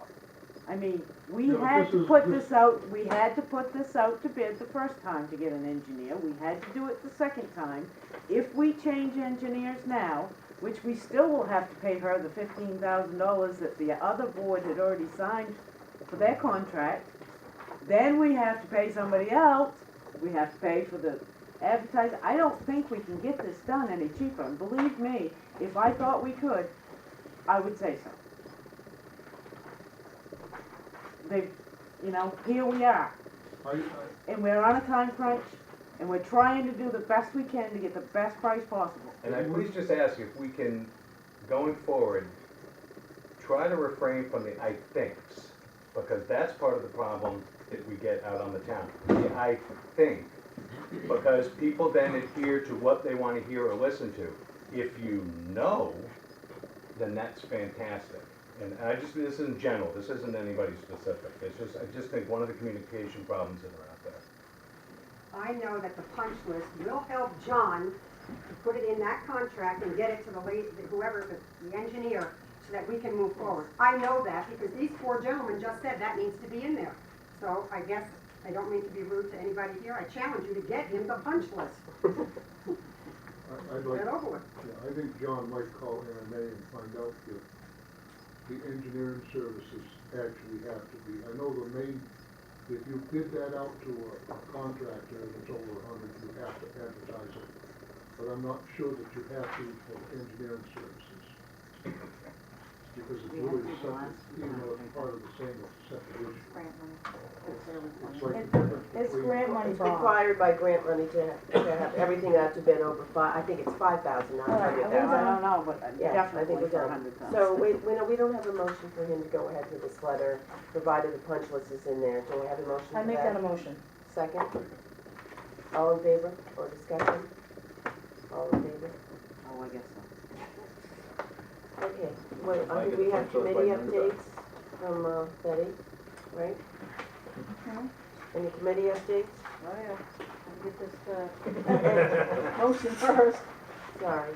I mean, we Yeah, but had this to is- put this- this out, we had to put this out to bid the first time to get an engineer. We had to do it the second time. If we change engineers now, which we still will have to pay her the $15,000 that the other board had already signed for their contract, then we have to pay somebody else. We have to pay for the advertising. I don't think we can get this done any cheaper. And believe me, if I thought we could, I would say so. Here we are. And we're on a time crunch, and we're trying to do the best we can to get the best price possible. And I please just ask if we can, going forward, try to refrain from the I thinks, because that's part of the problem that we get out on the town. The I think, because people then adhere to what they want to hear or listen to. If you know, then that's fantastic. And this is in general, this isn't anybody specific. I just think one of the communication problems that are out there. I know that the punch list will help John to put it in that contract and get it to whoever, the engineer, so that we can move forward. I know that because these 4 gentlemen just said that needs to be in there. So I guess, I don't mean to be rude to anybody here, I challenge you to get him the punch list. I'd like, Get over with. yeah, I think John might call MMA and find out if the engineering services actually have to be. I know the main, if you bid that out to a contractor and it's over 100, you have to advertise it. But I'm not sure that you have to for engineering services. Because it's We have really to separate, last even though time. it's part of the same, it's separate issue. Grant money. It's like the It's- difference It's between. grant money, It's Bob. required by grant money to have everything out to bid over I think it's 5,000, not All right, 100,000. I don't know, but Yeah, I definitely think we're for done. 100,000. So we don't have a motion for him to go ahead with this letter, provided the punch list is in there. Do we have a motion for I make that a motion. Second? All in favor or discussion? All in favor? Oh, I guess so. Okay, well, If I I think get we the have punch list by committee noon, updates from Betty, right? Any committee updates? Oh, yeah. I'll get this, motion first. Sorry.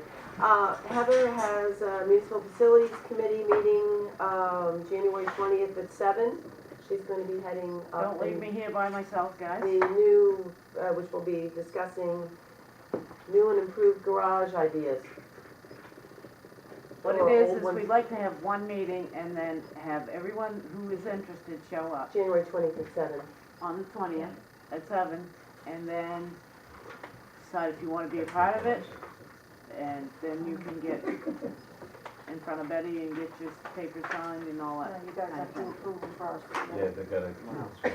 Heather has a municipal facilities committee meeting, January 20th at 7. She's going to be heading up. Don't leave me here by myself, guys. The new, which will be discussing new and improved garage ideas. What Or it is old ones. we'd like to have one meeting and then have everyone who is interested show up January 20th at 7. on the 20th at 7, and then decide if you want to be a part of it, and then you can get in front of Betty and get your papers signed and all No, that. you guys have to approve them first. Yeah, they gotta,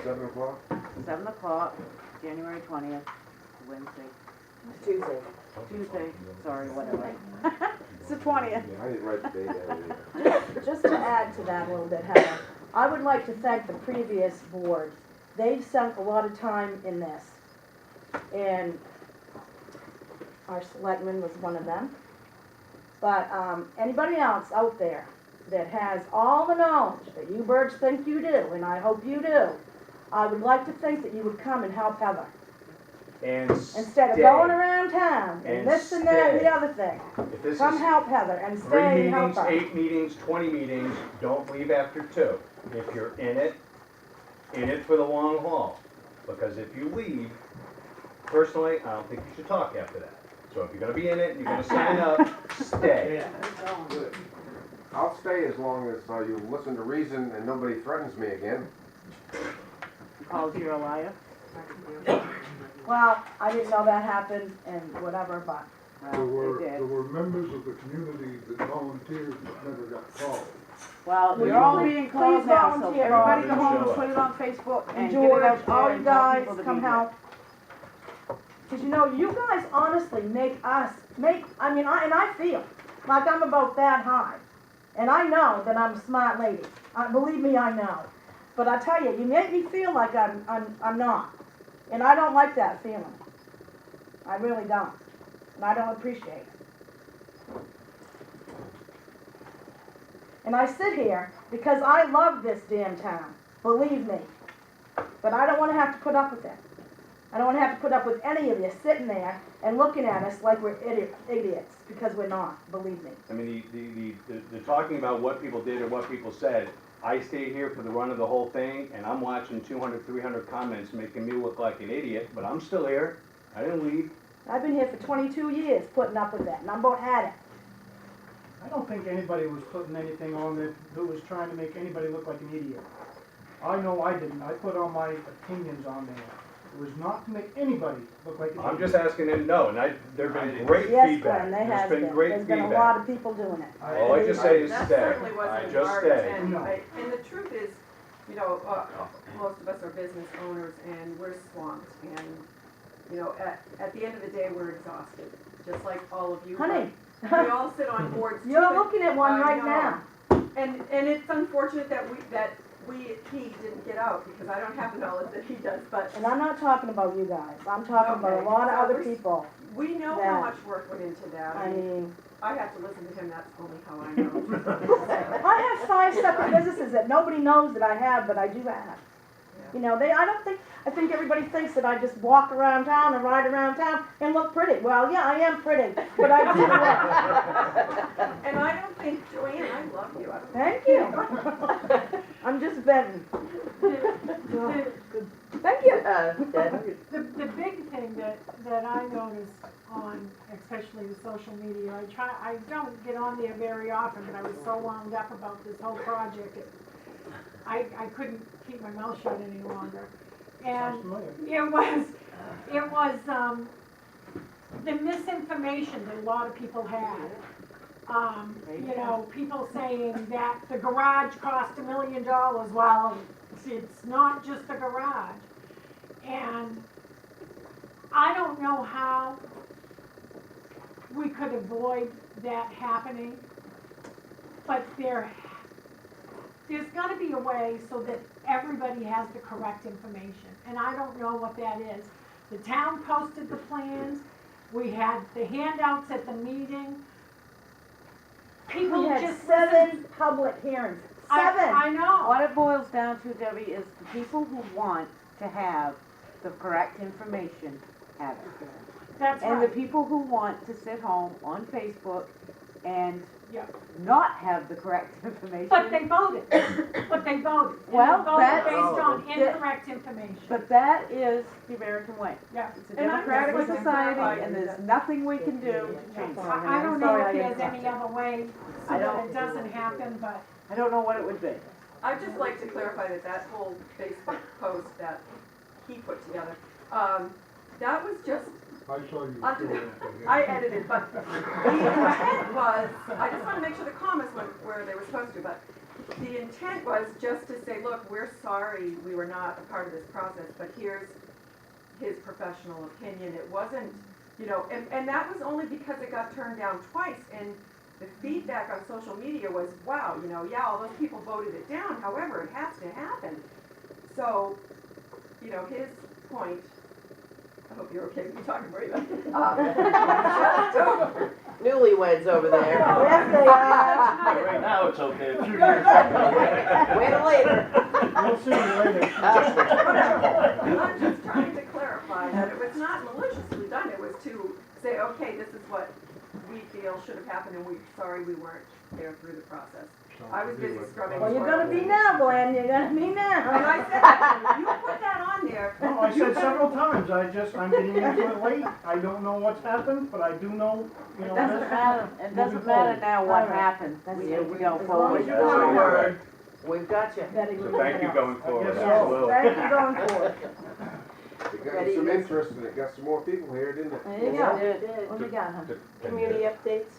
7 o'clock? 7 o'clock, January 20th, Wednesday, Tuesday, sorry, whatever. It's the 20th. Yeah, I didn't write the date down either. Just to add to that a little bit, Heather, I would like to thank the previous board. They've sunk a lot of time in this. And our selectman was one of them. But anybody else out there that has all the knowledge that you birds think you do, and I hope you do, I would like to think that you would come and help Heather. and Instead of stay. going around town and And this and that and stay. the other thing. If this Come is help Heather and 3 stay and help meetings, her. 8 meetings, 20 meetings, don't leave after 2. If you're in it for the long haul. Because if you leave, personally, I don't think you should talk after that. So if you're gonna be in it and you're gonna sign up, stay. Good. I'll stay as long as you listen to reason and nobody threatens me again. Calls you a liar. Well, I didn't know that happened and whatever, but Well, it There did. were members of the community that volunteered but never got called. Well, Will you're you all please- being called please now, so volunteer. everybody go Volunteer home show and up. put it on Facebook and and get it George, out there all you and tell guys, people to come be here. help. Cause you know, you guys honestly make I feel like I'm about that high. And I know that I'm a smart lady. Believe me, I know. But I tell you, you make me feel like I'm not. And I don't like that feeling. I really don't. And I don't appreciate it. And I sit here because I love this damn town, believe me. But I don't wanna have to put up with it. I don't wanna have to put up with any of you sitting there and looking at us like we're idiots, because we're not, believe me. I mean, the talking about what people did or what people said, I stayed here for the run of the whole thing, and I'm watching 200, 300 comments making me look like an idiot, but I'm still here. I didn't leave. I've been here for 22 years putting up with that, and I'm about had it. I don't think anybody was putting anything on that who was trying to make anybody look like an idiot. I know I didn't. I put all my opinions on there. It was not to make anybody look like an idiot. I'm just asking them to know, and there've been great Yes, feedback. Glenn, there has There's been great There's been a feedback. lot of people doing it. All I just say is That stay. certainly I wasn't just our stay. intent. No. And the truth is, you know, most of us are business owners and we're swamped. And, you know, at the end of the day, we're exhausted, just like all of you. Honey, We all sit on boards too. you're and- looking at one I right know. now. And it's unfortunate that he didn't get out, because I don't have the knowledge that he does, but And I'm not talking about you guys. I'm talking about a Okay, lot of so other we're- people. we know Yeah. how much work went into that. I mean, I have to listen to him, that's only how I know. I have 5 separate businesses that nobody knows that I have, but I do have. You know, I think everybody thinks that I just walk around town and ride around town and look pretty. Well, yeah, I am pretty, but I do work. And I don't think, Joanne, I love you. I don't Thank you. I'm just venting. The, Thank you. Deb? the big thing that I noticed on especially with social media. I don't get on there very often, but I was so wound up about this whole project, I couldn't keep my mouth shut any longer. Sounds And familiar. it was, the misinformation that a lot of people had. You know, people saying that the garage cost $1 million. Well, it's not just the garage. And I don't know how we could avoid that happening, but there's gotta be a way so that everybody has the correct information, and I don't know what that is. The town posted the plans, we had the handouts at the meeting. People We had just 7 public hearings, 7. I know. What it boils down to, Debbie, is the people who want to have the correct information have it. That's And the right. people who want to sit home on Facebook and Yeah. not have the correct information. But they voted, but they voted. And Well, they voted that's- based on incorrect information. But that is the American way. Yeah. It's a And I'm democratic just looking society, and there's nothing we can do to change it. I don't know if there's any other way so I that don't- it doesn't happen, but I don't know what it would be. I'd just like to clarify that that whole Facebook post that he put together, that was just, I saw you. I'll do throw it. that thing in. I edited, but the intent was, I just want to make sure the commas went where they were supposed to, but the intent was just to say, look, we're sorry we were not a part of this process, but here's his professional opinion. It wasn't, you know, and that was only because it got turned down twice, and the feedback on social media was, wow, you know, yeah, all those people voted it down, however, it has to happen. So, you know, his point, I hope you're okay with me talking, Maria. Newlyweds over there. Yes, they are. Right now, it's okay. A few years ago. Wait till later. We'll see you later. I'm just trying to clarify that it was not maliciously done, it was to say, okay, this is what we feel should have happened, and we're sorry we weren't there through the process. I was busy scrubbing. Well, you're gonna be now, Glenn, you're gonna be And now. I said that, you put that on there. No, I said several times, I'm getting into it late, I don't know what's happened, but I do know, you It know. doesn't this- matter, it moving doesn't matter forward. now what All right. happened. That's We it. need to go As long forward. as you That's know all it. word. We've got you. Betty, So thank you going forward. Yes, Absolutely. Thank you going forward. It got Ready, some Liz? interest and it got some more people here, didn't it? There you Yeah, go. it did. What do we got, huh? Community updates?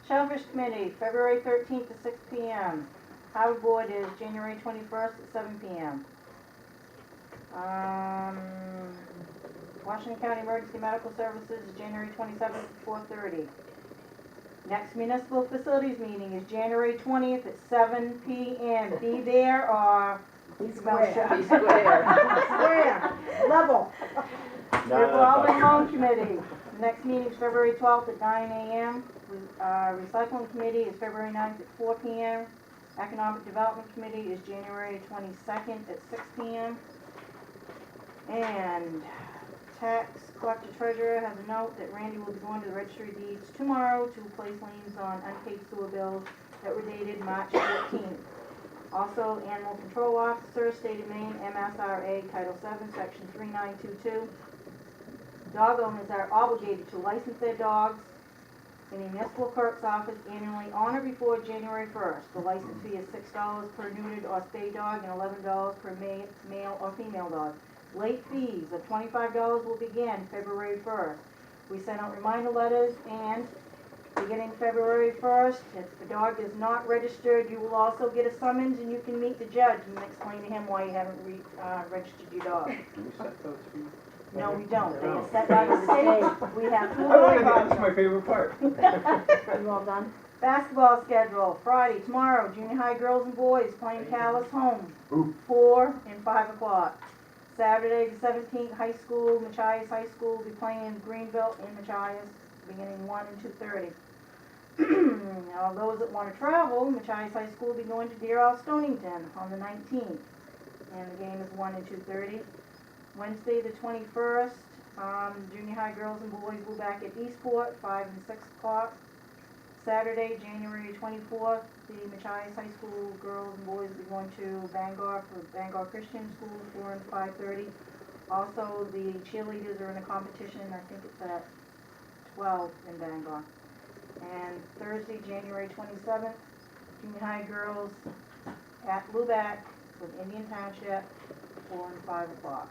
Shellfish Committee, February 13th to 6 p.m. Howard Board is January 21st at 7 p.m. Washington County Emergency Medical Services is January 27th at 4:30. Next municipal facilities meeting is January 20th at 7 p.m. Be there or Be square. square. Be square. Square, level. Revolving Loan Committee, next meeting is February 12th at 9 a.m. Recycling Committee is February 9th at 4 p.m. Economic Development Committee is January 22nd at 6 p.m. And Tax Collector Treasurer has a note that Randy will be going to the Registry of Deeds tomorrow to place liens on unpaid sewer bills that were dated March 14th. Also, Animal Control Officer, State of Maine, MSRA, Title 7, Section 3922. Dog owners are obligated to license their dogs in the municipal clerk's office annually on or before January 1st. The license fee is $6 per neutered or spayed dog and $11 per male or female dog. Late fees of $25 will begin February 1st. We sent out reminder letters, and beginning February 1st, if the dog is not registered, you will also get a summons, and you can meet the judge and explain to him why you haven't registered your dog. Do we set those fees? No, we don't. They are set by the state. We have two That's my favorite part. You all done? Basketball schedule, Friday, tomorrow, junior high girls and boys playing Callis home, 4 and 5 o'clock. Saturday, the 17th, high school, Machias High School will be playing in Greenville in Machias, beginning 1 and 2:30. Now, those that want to travel, Machias High School will be going to Deer Isle Stonington on the 19th, and the game is 1 and 2:30. Wednesday, the 21st, junior high girls and boys will back at Eastport, 5 and 6 o'clock. Saturday, January 24th, the Machias High School girls and boys will be going to Bangor for Bangor Christian School, 4 and 5:30. Also, the cheerleaders are in a competition, I think it's at 12 in Bangor. And Thursday, January 27th, junior high girls at Lubec with Indian Township, 4 and 5 o'clock.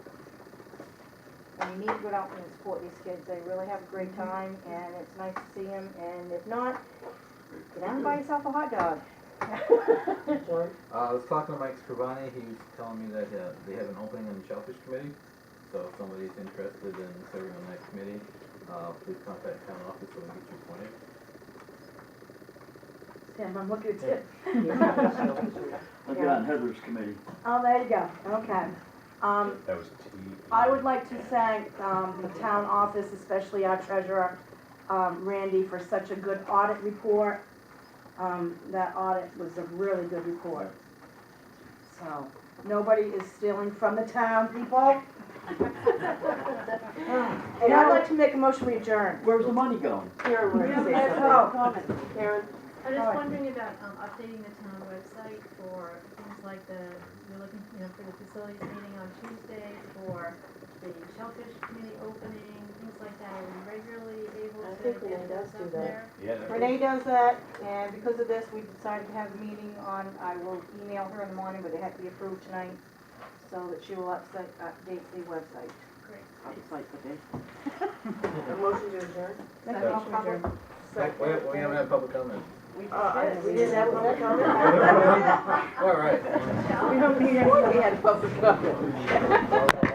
And you need to go out and support these kids. They really have a great time, and it's nice to see them. And if not, get out and buy yourself a hot dog. George? I was talking to Mike Scrivani, he was telling me that they have an opening on the Shellfish Committee, so if somebody's interested in serving on that committee, please contact town office so we can get you appointed. Tim, I'm looking at Tim. I'll get on Heather's committee. Oh, there you go, okay. That was T. I would like to thank the town office, especially our treasurer, Randy, for such a good audit report. That audit was a really good report. So, nobody is stealing from the town, people. And I'd like to make a motion to adjourn. Where's the money going? Karen, We wanted to have say a something. comment. Karen? I'm just Right. wondering about, updating the town website for things like we're looking, for the facilities meeting on Tuesday, for the Shellfish Committee opening, things like that. Are we regularly able I to think Renee get does this do up that. there? Yeah, that Renee does that, and because of this, we decided to have a meeting on, I will email her in the morning, but it had to be approved tonight, so that she will update the website. Great. Upside the day. A motion to adjourn? Make a motion to adjourn. We haven't had public comment. We just We did. didn't have public comment? All right. We don't need any. We had public comment.